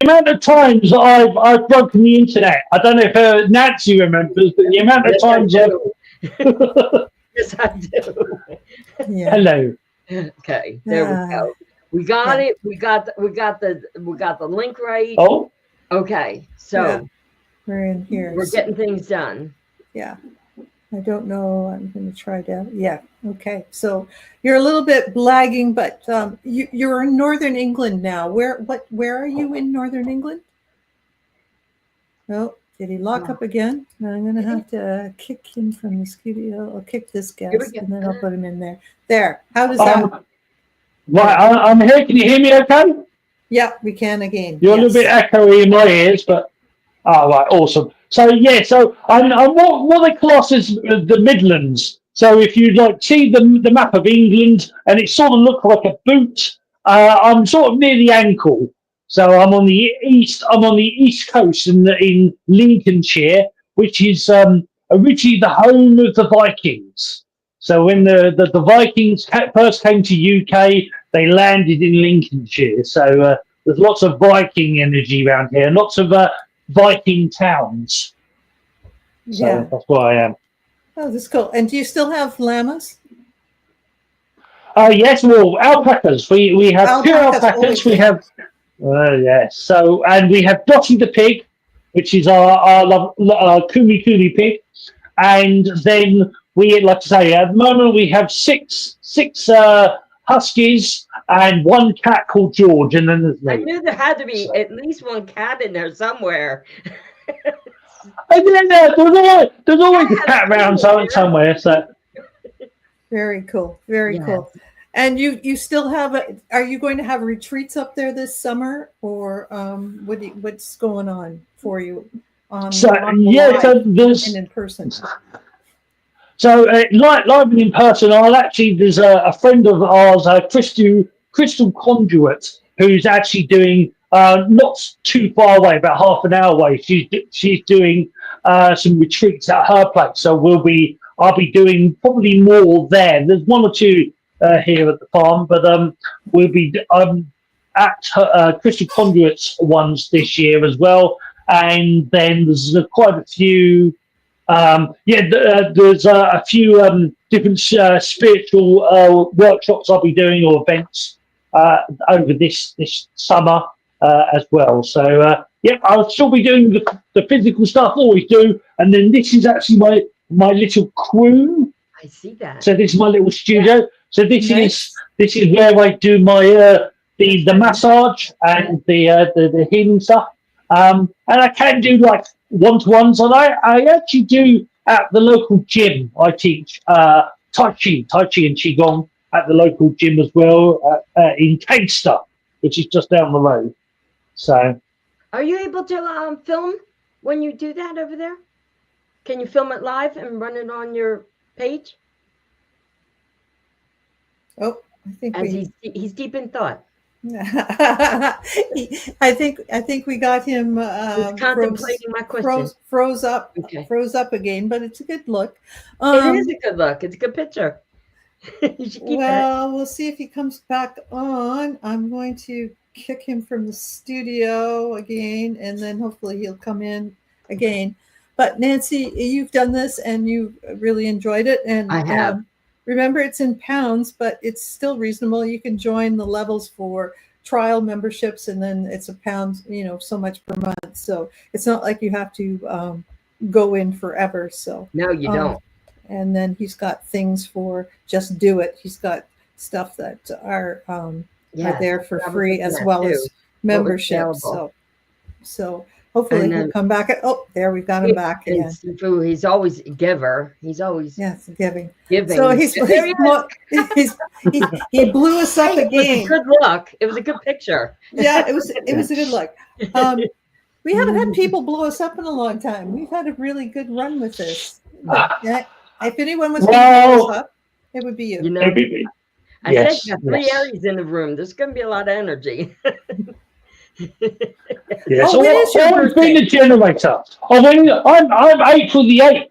amount of times I've broken the internet. I don't know if Nancy remembers, but the amount of times. Yes, I do. Yeah. Hello. Okay, there we go. We got it. We got the link right. Oh. Okay, so we're in here. We're getting things done. Yeah. I don't know. I'm going to try to. Yeah. Okay. So you're a little bit lagging, but you're in Northern England now. Where are you in Northern England? Oh, did he lock up again? I'm going to have to kick him from the studio. I'll kick this guest and then I'll put him in there. There. How does that? Right. I'm here. Can you hear me okay? Yeah, we can again. You're a little bit echoey in my ears, but right. Awesome. So I'm what they class as the Midlands. So if you see the map of England, and it sort of looks like a boot, I'm sort of near the ankle. So I'm on the east coast in Lincolnshire, which is originally the home of the Vikings. So when the Vikings first came to UK, they landed in Lincolnshire. So there's lots of Viking energy around here, lots of Viking towns. So that's where I am. Oh, that's cool. And do you still have llamas? Yes, well, alpacas. We have pure alpacas. We have yes. So and we have Dottie the pig, which is our Kumi pig, and then we, like I say, at the moment we have six huskies and one cat called George, and then there's me. I knew there had to be at least one cat in there somewhere. And then there's always a cat around somewhere. So very cool, very cool. And you still have are you going to have retreats up there this summer, or what's going on for you? So there's in person. So live and in person, there's a friend of ours, Crystal Conduit, who's actually doing not too far away, about half an hour away. She's doing some retreats at her place. So I'll be doing probably more there. There's one or two here at the farm, but we'll be at Crystal Conduit's ones this year as well. And then there's quite a few. There's a few different spiritual workshops I'll be doing, or events over this summer as well. So I'll still be doing the physical stuff I always do, and then this is actually my little crew. I see that. So this is my little studio. So this is where I do my the massage and the healing stuff. And I can do like one-to-ones, and I actually do at the local gym. I teach Tai Chi and Qigong at the local gym as well in Caister, which is just down the road. So, are you able to film when you do that over there? Can you film it live and run it on your page? Oh, I think he's deep in thought. I think we got him contemplating my question. Froze up again, but it's a good look. It is a good look. It's a good picture. You should keep we'll see if he comes back on. I'm going to kick him from the studio again, and then hopefully he'll come in. again. But Nancy, you've done this and you really enjoyed it. And I have. Remember, it's in pounds, but it's still reasonable. You can join the levels for trial memberships, and then it's £1, so much per month. So it's not like you have to go in forever. So No, you don't. And then he's got things for just do it. He's got stuff that are there for free, as well as membership. So hopefully he'll come back. There we've got him back again. Sifu, he's always a giver. He's always giving. So he blew us up again. It was a good look. It was a good picture. Yeah, it was a good look. We haven't had people blow us up in a long time. We've had a really good run with this. If anyone was going to blow us up, it would be you. I said you got 3 Aries in the room. There's going to be a lot of energy. Yes. I've been a generator. I'm April the 8th.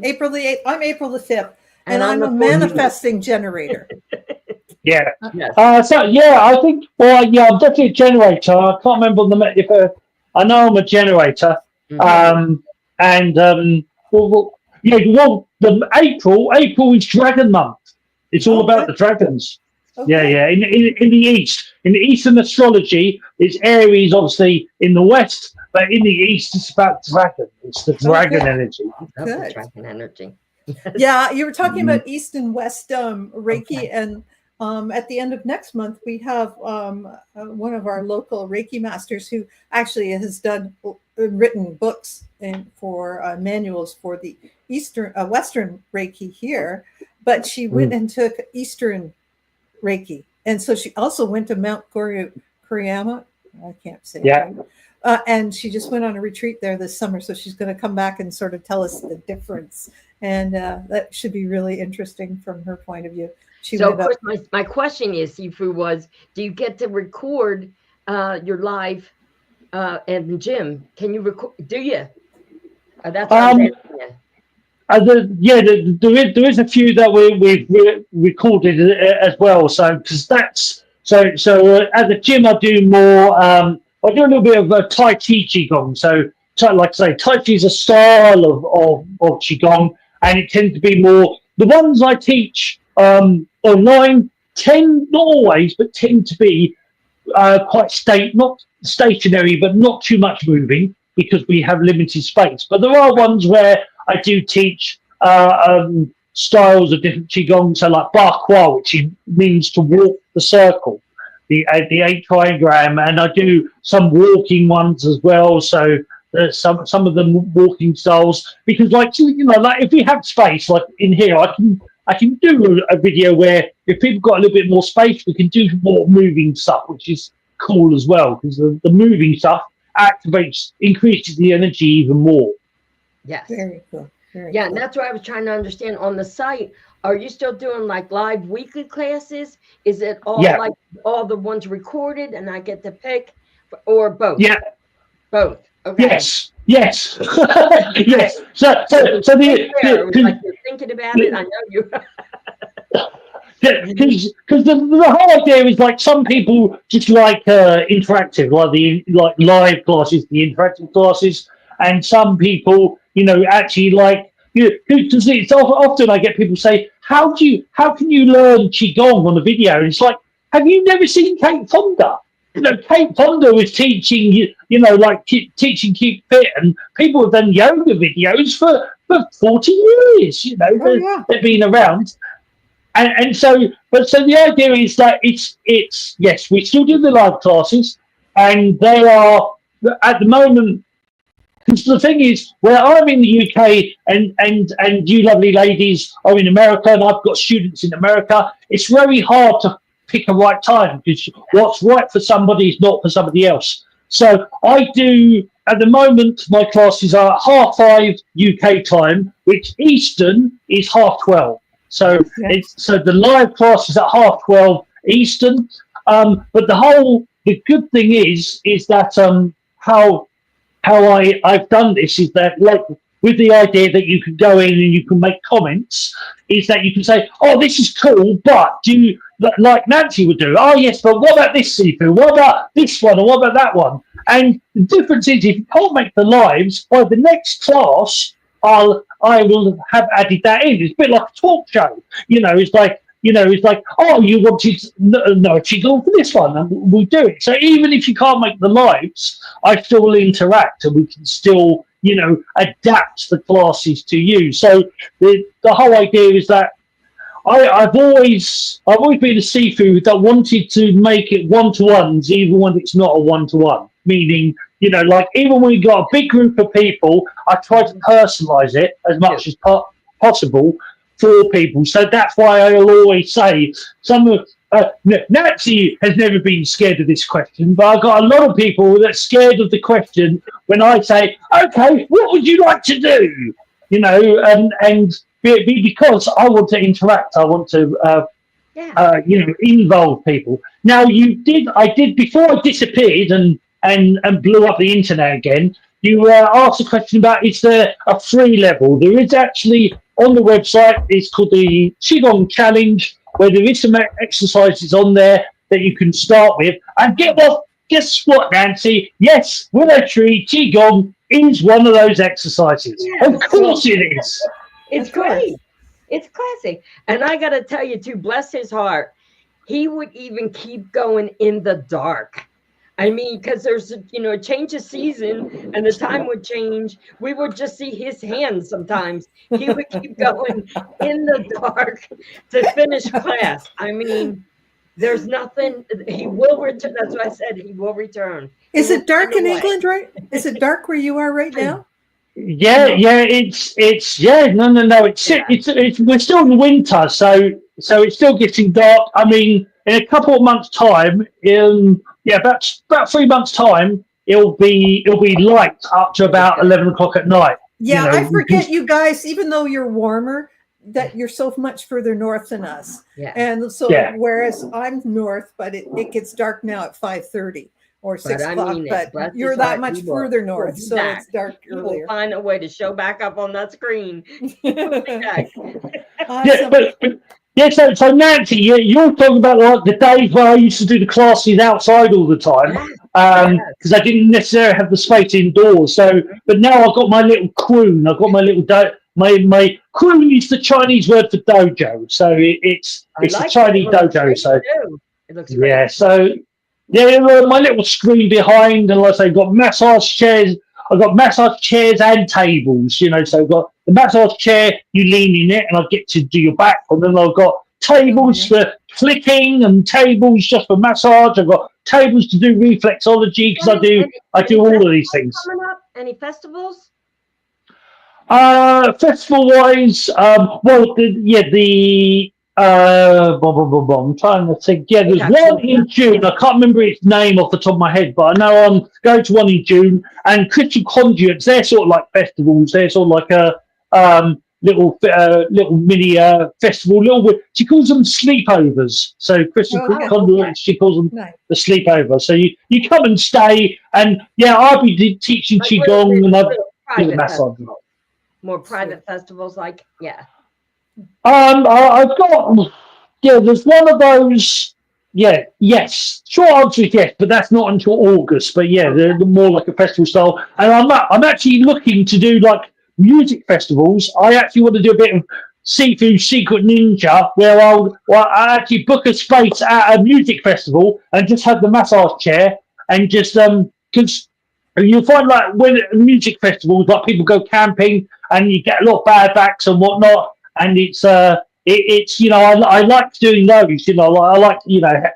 April the 8th. I'm April the 5th. And I'm a manifesting generator. Yeah. Yes. I think, I'm definitely a generator. I can't remember if I know I'm a generator. The April is Dragon Month. It's all about the dragons. Okay. Yeah. In the East, in the Eastern astrology, it's Aries, obviously, in the West, but in the East, it's about dragon. It's the dragon energy. Good. Dragon energy. Yeah, you were talking about East and West Reiki, and at the end of next month, we have one of our local Reiki masters who actually has written books for manuals for the Western Reiki here, but she went and took Eastern Reiki, and so she also went to Mount Kuriyama. I can't say it right. And she just went on a retreat there this summer, so she's going to come back and sort of tell us the difference, and that should be really interesting from her point of view. Of course, my question is, Sifu, was do you get to record your live at the gym? Can you record? Do you? That's what I'm asking you. There is a few that we've recorded as well. So because that's so at the gym I do more. I do a little bit of Tai Chi Qigong. So like I say, Tai Chi is a style of Qigong, and it tends to be more the ones I teach online tend not always, but tend to be quite not stationary, but not too much moving because we have limited space. But there are ones where I do teach styles of different Qigong, so like Ba Kwa, which means to walk the circle, the 8 trigram, and I do some walking ones as well. So some of them walking styles, because like if we have space, like in here, I can do a video where if people got a little bit more space, we can do more moving stuff, which is cool as well, because the moving stuff increases the energy even more. Yes. Very cool. And that's what I was trying to understand on the site. Are you still doing like live weekly classes? Is it all like all the ones recorded and I get to pick, or both? Yeah. Both. Okay. Yes. Yes. Yes. So like you're thinking about it. I know you. Because the whole idea is like some people just like interactive, like live classes, the interactive classes, and some people, actually like because it's often I get people say, how can you learn Qigong on a video? And it's like, have you never seen Kate Fonda? Kate Fonda was teaching, teaching keep fit, and people have done yoga videos for 40 years. They've been around. And so the idea is that it's yes, we still do the live classes, and they are at the moment. Because the thing is, where I'm in the UK and you lovely ladies are in America, and I've got students in America, it's very hard to pick a right time, because what's right for somebody is not for somebody else. So I do, at the moment, my classes are 5:30 UK time, which Eastern is 12:30. So so the live class is at 12:30 Eastern. But the good thing is that how I've done this is that, like, with the idea that you can go in and you can make comments, is that you can say, oh, this is cool, but do like Nancy would do. Oh yes, but what about this Sifu? What about this one? Or what about that one? And the difference is, if you can't make the lives, by the next class, I will have added that in. It's a bit like a talk show. It's like, oh, you wanted no Qigong for this one, and we'll do it. So even if you can't make the lives, I still will interact, and we can still, adapt the classes to you. So the whole idea is that I've always been a Sifu that wanted to make it one-to-ones, even when it's not a one-to-one. Meaning, like even when we got a big group of people, I try to personalize it as much as possible for people. So that's why I'll always say Nancy has never been scared of this question, but I've got a lot of people that are scared of the question when I say, okay, what would you like to do? Because I want to interact, I want to involve people. Now I did before I disappeared and blew up the internet again. You asked a question about, is there a free level? There is actually on the website. It's called the Qigong Challenge, where there is some exercises on there that you can start with. And guess what, Nancy? Yes, Willow Tree Qigong is one of those exercises. Yes. Of course it is. It's great. It's classic. And I got to tell you, too, bless his heart, he would even keep going in the dark. I mean, because there's, a change of season and the time would change. We would just see his hands sometimes. He would keep going in the dark to finish class. I mean, there's nothing. He will return. That's what I said. He will return. Is it dark in England, right? Is it dark where you are right now? Yeah. It's no. It's we're still in winter, so it's still getting dark. I mean, in a couple of months' time, about 3 months' time, it'll be light up to about 11 o'clock at night. Yeah, I forget you guys, even though you're warmer, that you're so much further north than us. Yeah. And so whereas I'm north, but it gets dark now at 5:30 or 6 o'clock. But you're that much further north, so it's dark earlier. We'll find a way to show back up on that screen. Awesome. So Nancy, you're talking about the days where I used to do the classes outside all the time, because I didn't necessarily have the space indoors. So, but now I've got my little croon. I've got my little my croon is the Chinese word for dojo. So it's a Chinese dojo. So it looks great. Yeah. So my little screen behind, and like I say, got massage chairs. I've got massage chairs and tables, so I've got the massage chair, you lean in it and I get to do your back. And then I've got tables for clicking and tables just for massage. I've got tables to do reflexology because I do all of these things. Coming up? Any festivals? Festival-wise, I'm trying to think. Yeah, there's one in June. I can't remember its name off the top of my head, but I know I'm going to one in June. And Crystal Conduits, they're sort of like festivals. They're sort of like a little mini festival. She calls them sleepovers. So Crystal Conduits, she calls them the sleepover. So you come and stay, and I'll be teaching Qigong and I'll do the massage. More private festivals, I've got there's one of those. Yes. Short answer is yes, but that's not until August. But they're more like a festival style. And I'm actually looking to do like music festivals. I actually want to do a bit of Sifu Secret Ninja, where I actually book a space at a music festival and just have the massage chair and just because you'll find like when music festivals, like people go camping and you get a lot of bad backs and whatnot. And it's I like doing those. I like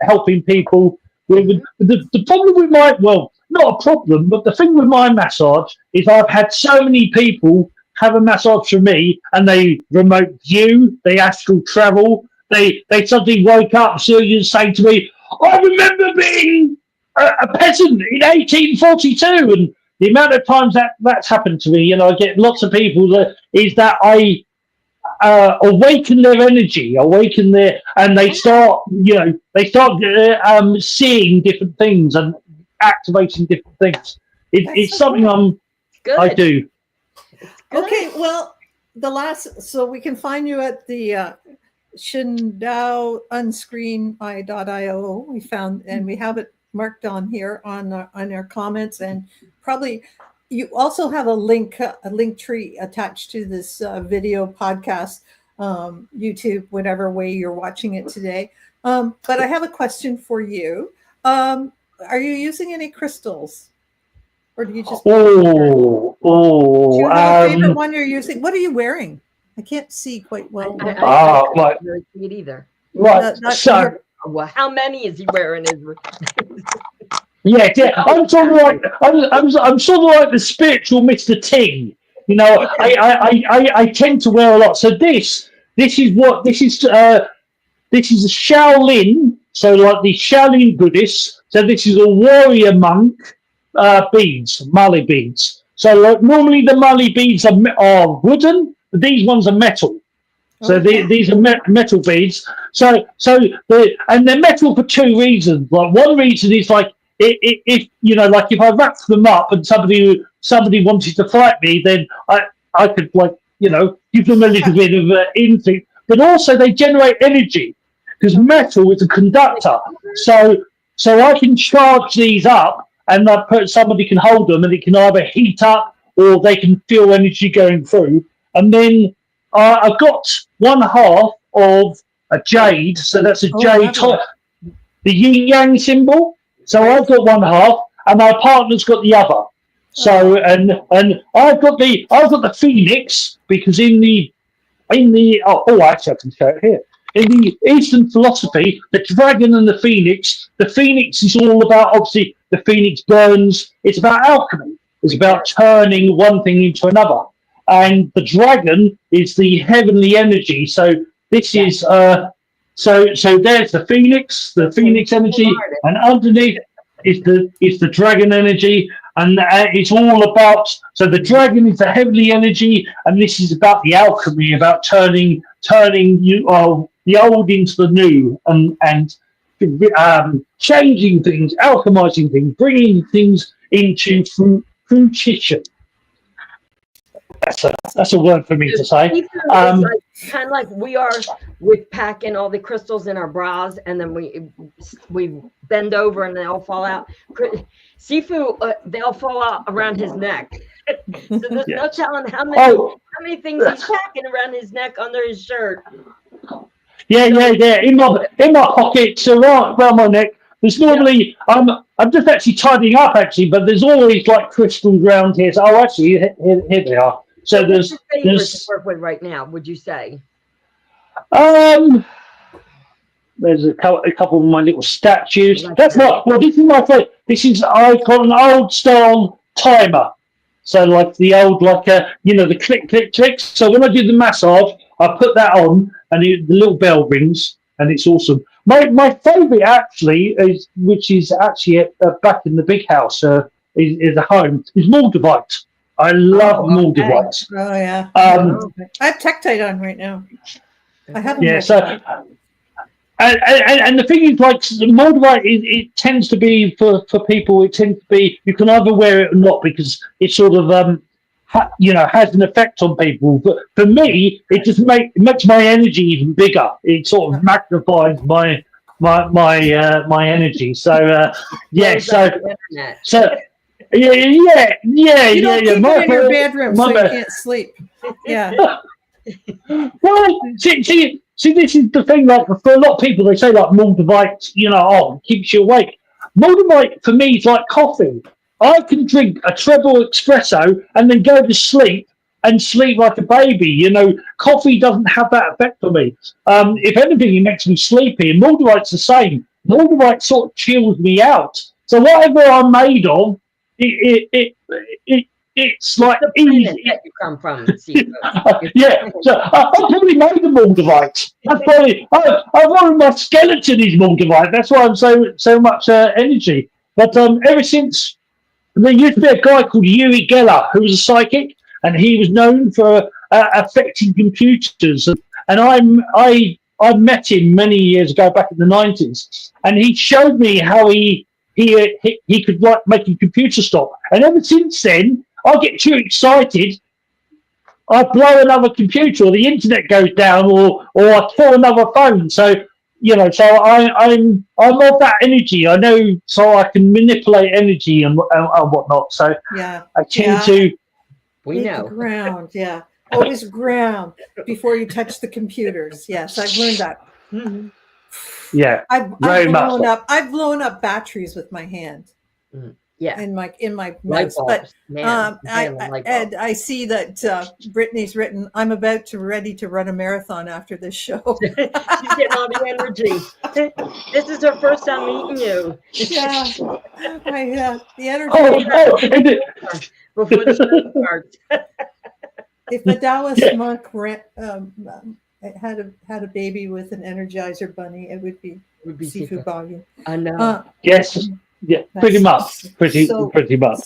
helping people with the problem with not a problem, but the thing with my massage is I've had so many people have a massage from me and they remote view, they astral travel, they suddenly woke up and saying to me, I remember being a peasant in 1842, and the amount of times that's happened to me, I get lots of people that I awaken their energy, and they start seeing different things and activating different things. It's something I do. Okay, well, so we can find you at the shindauunscreen.io. We found, and we have it marked on here on our comments, and probably you also have a link tree attached to this video podcast, YouTube, whatever way you're watching it today. But I have a question for you. Are you using any crystals, or do you just? Do you have a favorite one you're using? What are you wearing? I can't see quite well. I can't really see it either. Right. So, well, how many is he wearing? yeah. I'm sort of like I'm sort of like the spiritual Mr. T. You know, I tend to wear a lot. So this is a Shaolin. So like the Shaolin Buddhists. So this is a warrior monk beads, Mali beads. So like normally the Mali beads are wooden, but these ones are metal. So these are metal beads. So they're metal for two reasons. Like one reason is like if you know, like if I wrap them up and somebody wanted to fight me, then I could, like, you know, give them a little bit of instinct. But also they generate energy because metal is a conductor. So I can charge these up and somebody can hold them and it can either heat up or they can feel energy going through. And then I've got one half of a jade, so that's a jade top, the yin yang symbol. So I've got one half, and my partner's got the other. So and I've got the phoenix, because actually I can show it here. In the Eastern philosophy, the dragon and the phoenix is all about, obviously the phoenix burns. It's about alchemy. It's about turning one thing into another. And the dragon is the heavenly energy. So this is so there's the phoenix energy, and underneath is the dragon energy, and it's all about. So the dragon is the heavenly energy, and this is about the alchemy, about turning the old into the new, and changing things, alchemizing things, bringing things into fruition. That's a word for me to say. Kind of like we are with packing all the crystals in our bras, and then we bend over and they all fall out. Sifu, they'll fall out around his neck. So there's no telling how many things he's packing around his neck under his shirt. Yeah. In my pockets, around my neck. There's normally I'm just actually tidying up but there's always like crystals around here. So actually here they are. So there's your favorite to work with right now, would you say? There's a couple of my little statues. This is my favorite. I've got an old style timer. So like the old, the click, click, click. So when I do the massage, I put that on and the little bell rings and it's awesome. My favourite actually which is actually back in the big house, is a home, is Moldavite. I love Moldavite. Oh yeah. I have Tektite on right now. I have. Yeah. So. And the thing is, like, Moldavite, it tends to be for people. It tends to be, you can either wear it or not, because it sort of has an effect on people. But for me, it just makes my energy even bigger. It sort of magnifies my energy. So yeah. So yeah. You don't keep it in your bedroom so you can't sleep. Yeah. Well, see, this is the thing. Like, for a lot of people, they say like Moldavite, keeps you awake. Moldavite for me is like coffee. I can drink a treble espresso and then go to sleep and sleep like a baby. Coffee doesn't have that effect on me. If anything, it makes me sleepy. And Moldavite's the same. Moldavite sort of chills me out. So whatever I'm made of, it's like easy. That you come from, yeah, so I'm probably made of Moldavite. I've worn my skeleton is Moldavite. That's why I'm so much energy. But ever since, there used to be a guy called Uri Geller who was a psychic, and he was known for affecting computers. And I met him many years ago, back in the 90s, and he showed me how he could like make a computer stop. And ever since then, I get too excited. I blow another computer, or the internet goes down, or I kill another phone. So so I'm of that energy. I know, so I can manipulate energy and whatnot. So Yeah. I tend to. We Hit the know. ground. Yeah. Always ground before you touch the computers. Yes, I've learned that. Yeah, I've very much blown so. up. I've blown up batteries with my hand Yeah. in my Light mouse. But bulbs. Man, Ed, I see that Brittany's written, I'm ready to run a marathon after this show. She's getting all the energy. This is her first time meeting you. Yeah. The energy. Before the show starts. If a Daoist monk had a baby with an Energizer bunny, it would be Sifu Boggie. I know. Yes, yeah, pretty much. Pretty much.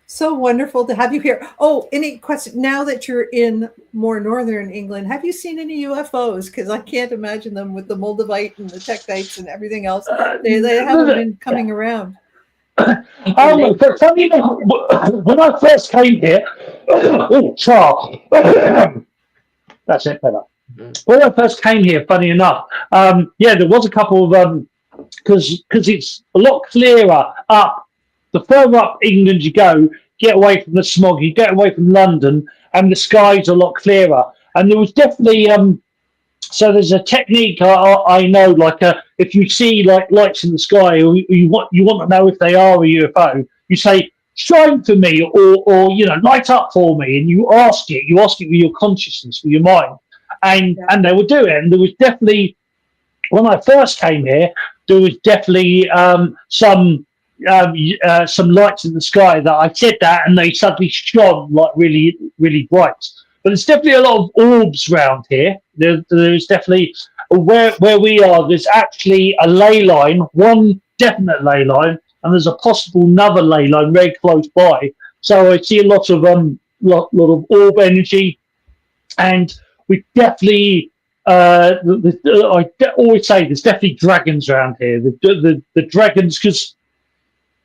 So wonderful to have you here. Oh, any question? Now that you're in more northern England, have you seen any UFOs? Because I can't imagine them with the Moldavite and the Tektites and everything else. They haven't been coming around. But funny enough, when I first came here, that's it, better. When I first came here, funny enough, there was a couple of because it's a lot clearer up. The further up England you go, get away from the smog, you get away from London, and the sky's a lot clearer. And there was definitely so there's a technique I know, like if you see like lights in the sky, or you want to know if they are a UFO, you say shine for me, or light up for me, and you ask it with your consciousness, with your mind, and they will do it. And there was definitely, when I first came here, there was definitely some lights in the sky that I said that, and they suddenly shone like really, really bright. But there's definitely a lot of orbs around here. There's definitely where we are. There's actually a ley line, one definite ley line, and there's a possible another ley line very close by. So I see a lot of lot of orb energy, and we definitely. I always say there's definitely dragons around here. The dragons, because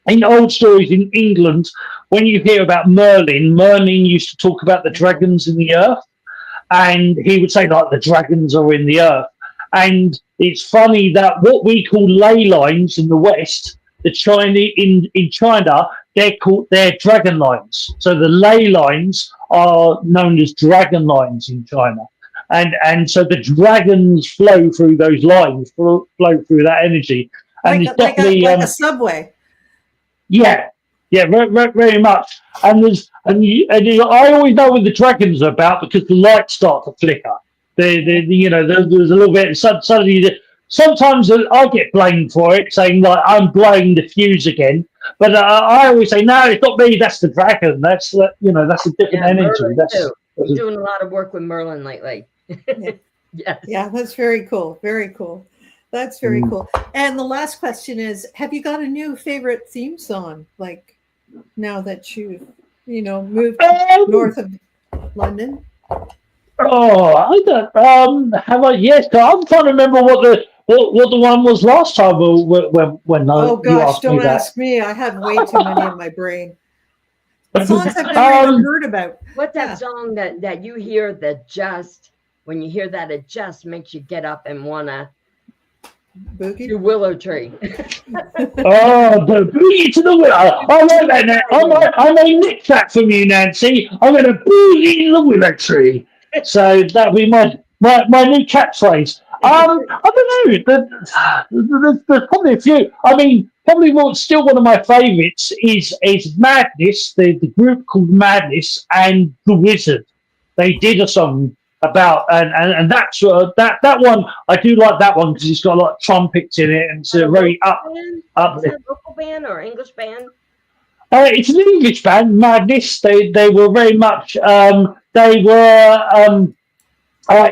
in old stories in England, when you hear about Merlin used to talk about the dragons in the earth, and he would say like the dragons are in the earth. And it's funny that what we call ley lines in the West, in China, they're dragon lines. So the ley lines are known as dragon lines in China. And so the dragons flow through those lines, flow through that energy. And it's definitely like a subway. Yeah, very much. And I always know what the dragons are about because the lights start to flicker. There's a little bit suddenly. Sometimes I get blamed for it, saying like I'm blowing the fuse again. But I always say no, it's not me. That's the dragon. That's that's a different energy. Merlin That's too. You're doing a lot of work with Merlin lately. Yes. Yeah, that's very cool. Very cool. That's very cool. And the last question is, have you got a new favorite theme song? Like now that you've, moved north of London? Oh, I don't. Have I? Yes, I'm trying to remember what the one was last time when oh you gosh, asked me don't that. ask me. I have way too many in my brain. Songs I've never even heard about. What's that song that you hear that just when you hear that it just makes you get up and wanna Boogie? do Willow Tree? Oh, the boogie to the willow. I like that now. I may nick that from you, Nancy. I'm going to boogie to the willow tree. So that'll be my new catchphrase. I don't know. There's probably a few. I mean, probably still one of my favourites is Madness, the group called Madness and The Wizard. They did a song about and that's that one. I do like that one because it's got a lot of trumpets in it and it's a very up. Is that a local band or English band? It's an English band, Madness. They were very much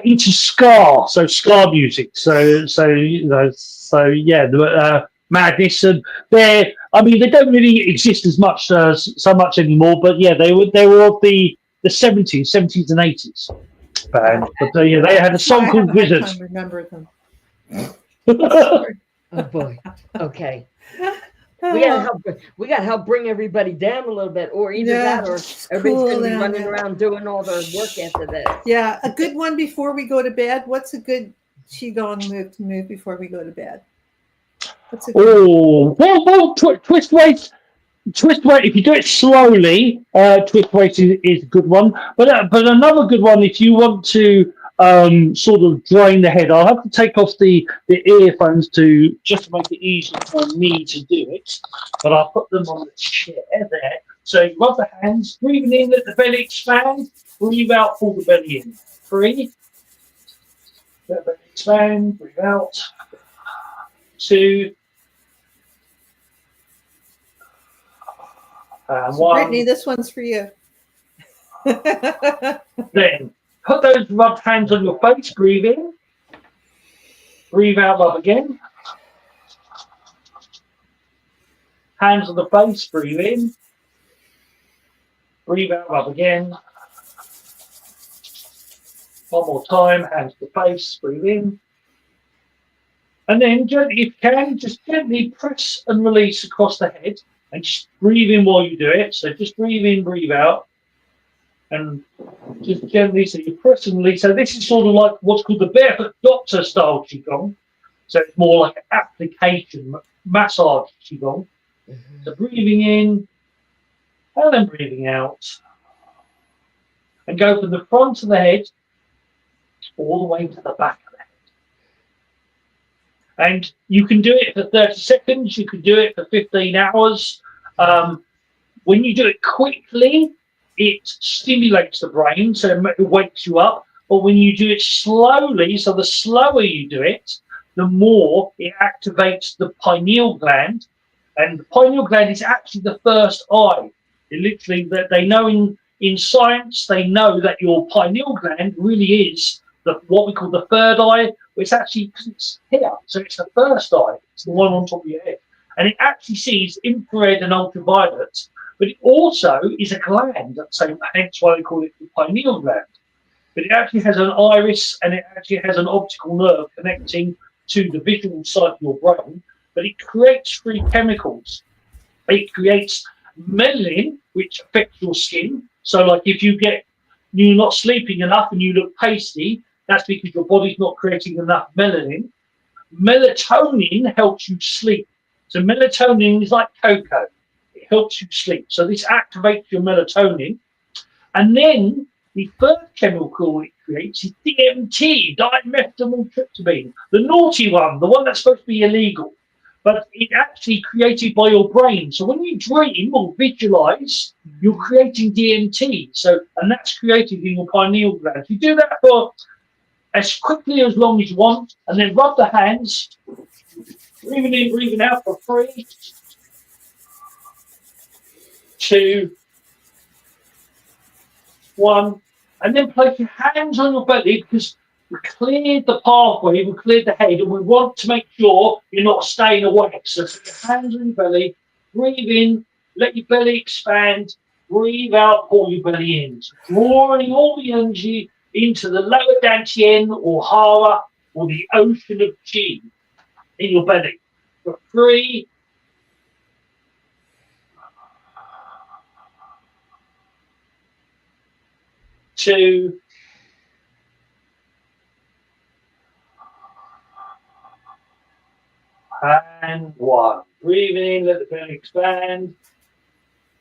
into ska, so ska music. So Madness, and they don't really exist as much so much anymore. But yeah, they were of the 70s and 80s band. But they had a song called Wizards. I remember them. Oh boy. Okay. We gotta help. We gotta help bring everybody down a little bit, or either that, or everybody's cool gonna be down, running yeah. around doing all their work after this. Yeah, a good one before we go to bed. What's a good Qigong move to move before we go to bed? What's a good well, twist weight. Twist weight. If you do it slowly, twist weight is a good one. But another good one, if you want to sort of drain the head, I'll have to take off the earphones to just to make it easier for me to do it. But I'll put them on the chair there. So you rub the hands, breathing in, let the belly expand. Breathe out, pull the belly in. 3. Let the belly expand. Breathe out. 2. And So 1. Brittany, this one's for you. Then put those rubbed hands on your face, breathe in, breathe out, rub again. Hands on the face, breathe in, breathe out, rub again. One more time, hands to the face, breathe in. And then gently, if you can, just gently press and release across the head and just breathe in while you do it. So just breathe in, breathe out. And just gently, so you press and release. So this is sort of like what's called the barefoot doctor style Qigong. So it's more like an application, massage Qigong. So breathing in, and then breathing out. And go from the front of the head all the way to the back of the head. And you can do it for 30 seconds, you can do it for 15 hours. When you do it quickly, it stimulates the brain, so it wakes you up. But when you do it slowly, so the slower you do it, the more it activates the pineal gland. And the pineal gland is actually the first eye. It literally, that they know in science, they know that your pineal gland really is what we call the third eye. It's actually, because it's here, so it's the first eye. It's the one on top of your head. And it actually sees infrared and ultraviolet. But it also is a gland, so hence why they call it the pineal gland. But it actually has an iris and it actually has an optical nerve connecting to the visual side of your brain. But it creates free chemicals. It creates melanin, which affects your skin. So, like if you're not sleeping enough and you look pasty, that's because your body's not creating enough melanin. Melatonin helps you sleep. So melatonin is like cocoa. Helps you sleep. So this activates your melatonin. And then the third chemical it creates is DMT, dimethyltryptamine, the naughty one, the one that's supposed to be illegal. But it's actually created by your brain. So when you dream or visualize, you're creating DMT. And that's created in your pineal gland. You do that for as quickly as long as you want, and then rub the hands, breathing in, breathing out for 3, 2, 1, and then place your hands on your belly because we cleared the pathway, we cleared the head, and we want to make sure you're not staying awake. So put your hands on your belly, breathe in, let your belly expand, breathe out, pull your belly in. So drawing all the energy into the lower dantian or hara or the ocean of chi in your belly. For 3, 2, and 1. Breathing in, let the belly expand.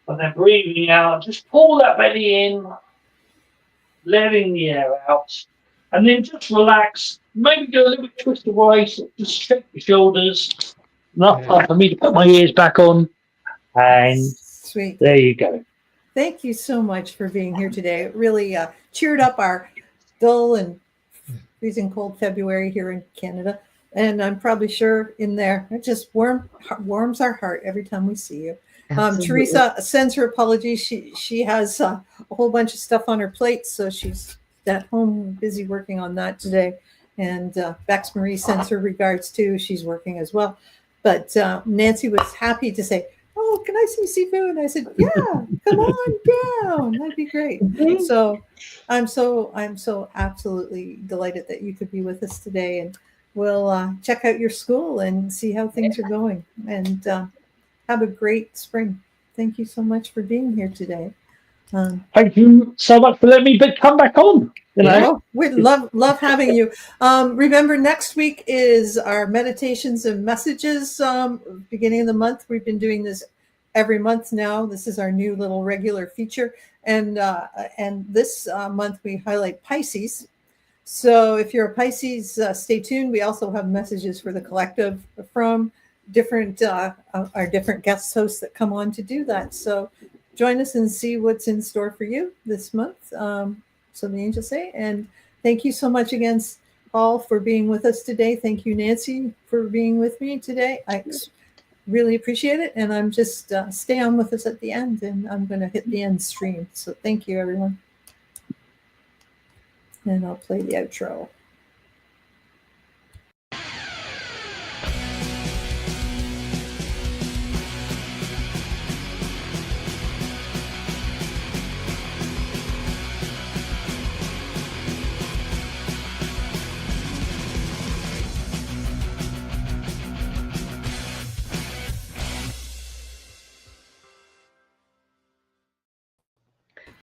And then breathing out, just pull that belly in, letting the air out. And then just relax. Maybe do a little bit twist away, so just shake your shoulders. Enough time for me to put my ears back on. And Sweet. There you go. Thank you so much for being here today. It really cheered up our dull and freezing cold February here in Canada. And I'm probably sure in there, it just warms our heart every time we see you. Teresa sends her apologies. She has a whole bunch of stuff on her plate, so she's at home busy working on that today. And Bex Marie sends her regards too. She's working as well. But Nancy was happy to say, "Oh, can I see Sifu?" And I said, "Yeah, come on down. That'd be great." So I'm so absolutely delighted that you could be with us today, and we'll check out your school and see how things are going. And have a great spring. Thank you so much for being here today. Thank you so much for letting me come back on. You know, Oh, we love having you. Remember, next week is our meditations and messages. Beginning of the month, we've been doing this every month now. This is our new little regular feature, and this month we highlight Pisces. So if you're a Pisces, stay tuned. We also have messages for the collective from different our different guest hosts that come on to do that. So join us and see what's in store for you this month. So the angels say, and thank you so much again, Paul, for being with us today. Thank you, Nancy, for being with me today. I really appreciate it. And I'm just stay on with us at the end, and I'm going to hit the end stream. So thank you, everyone. And I'll play the outro.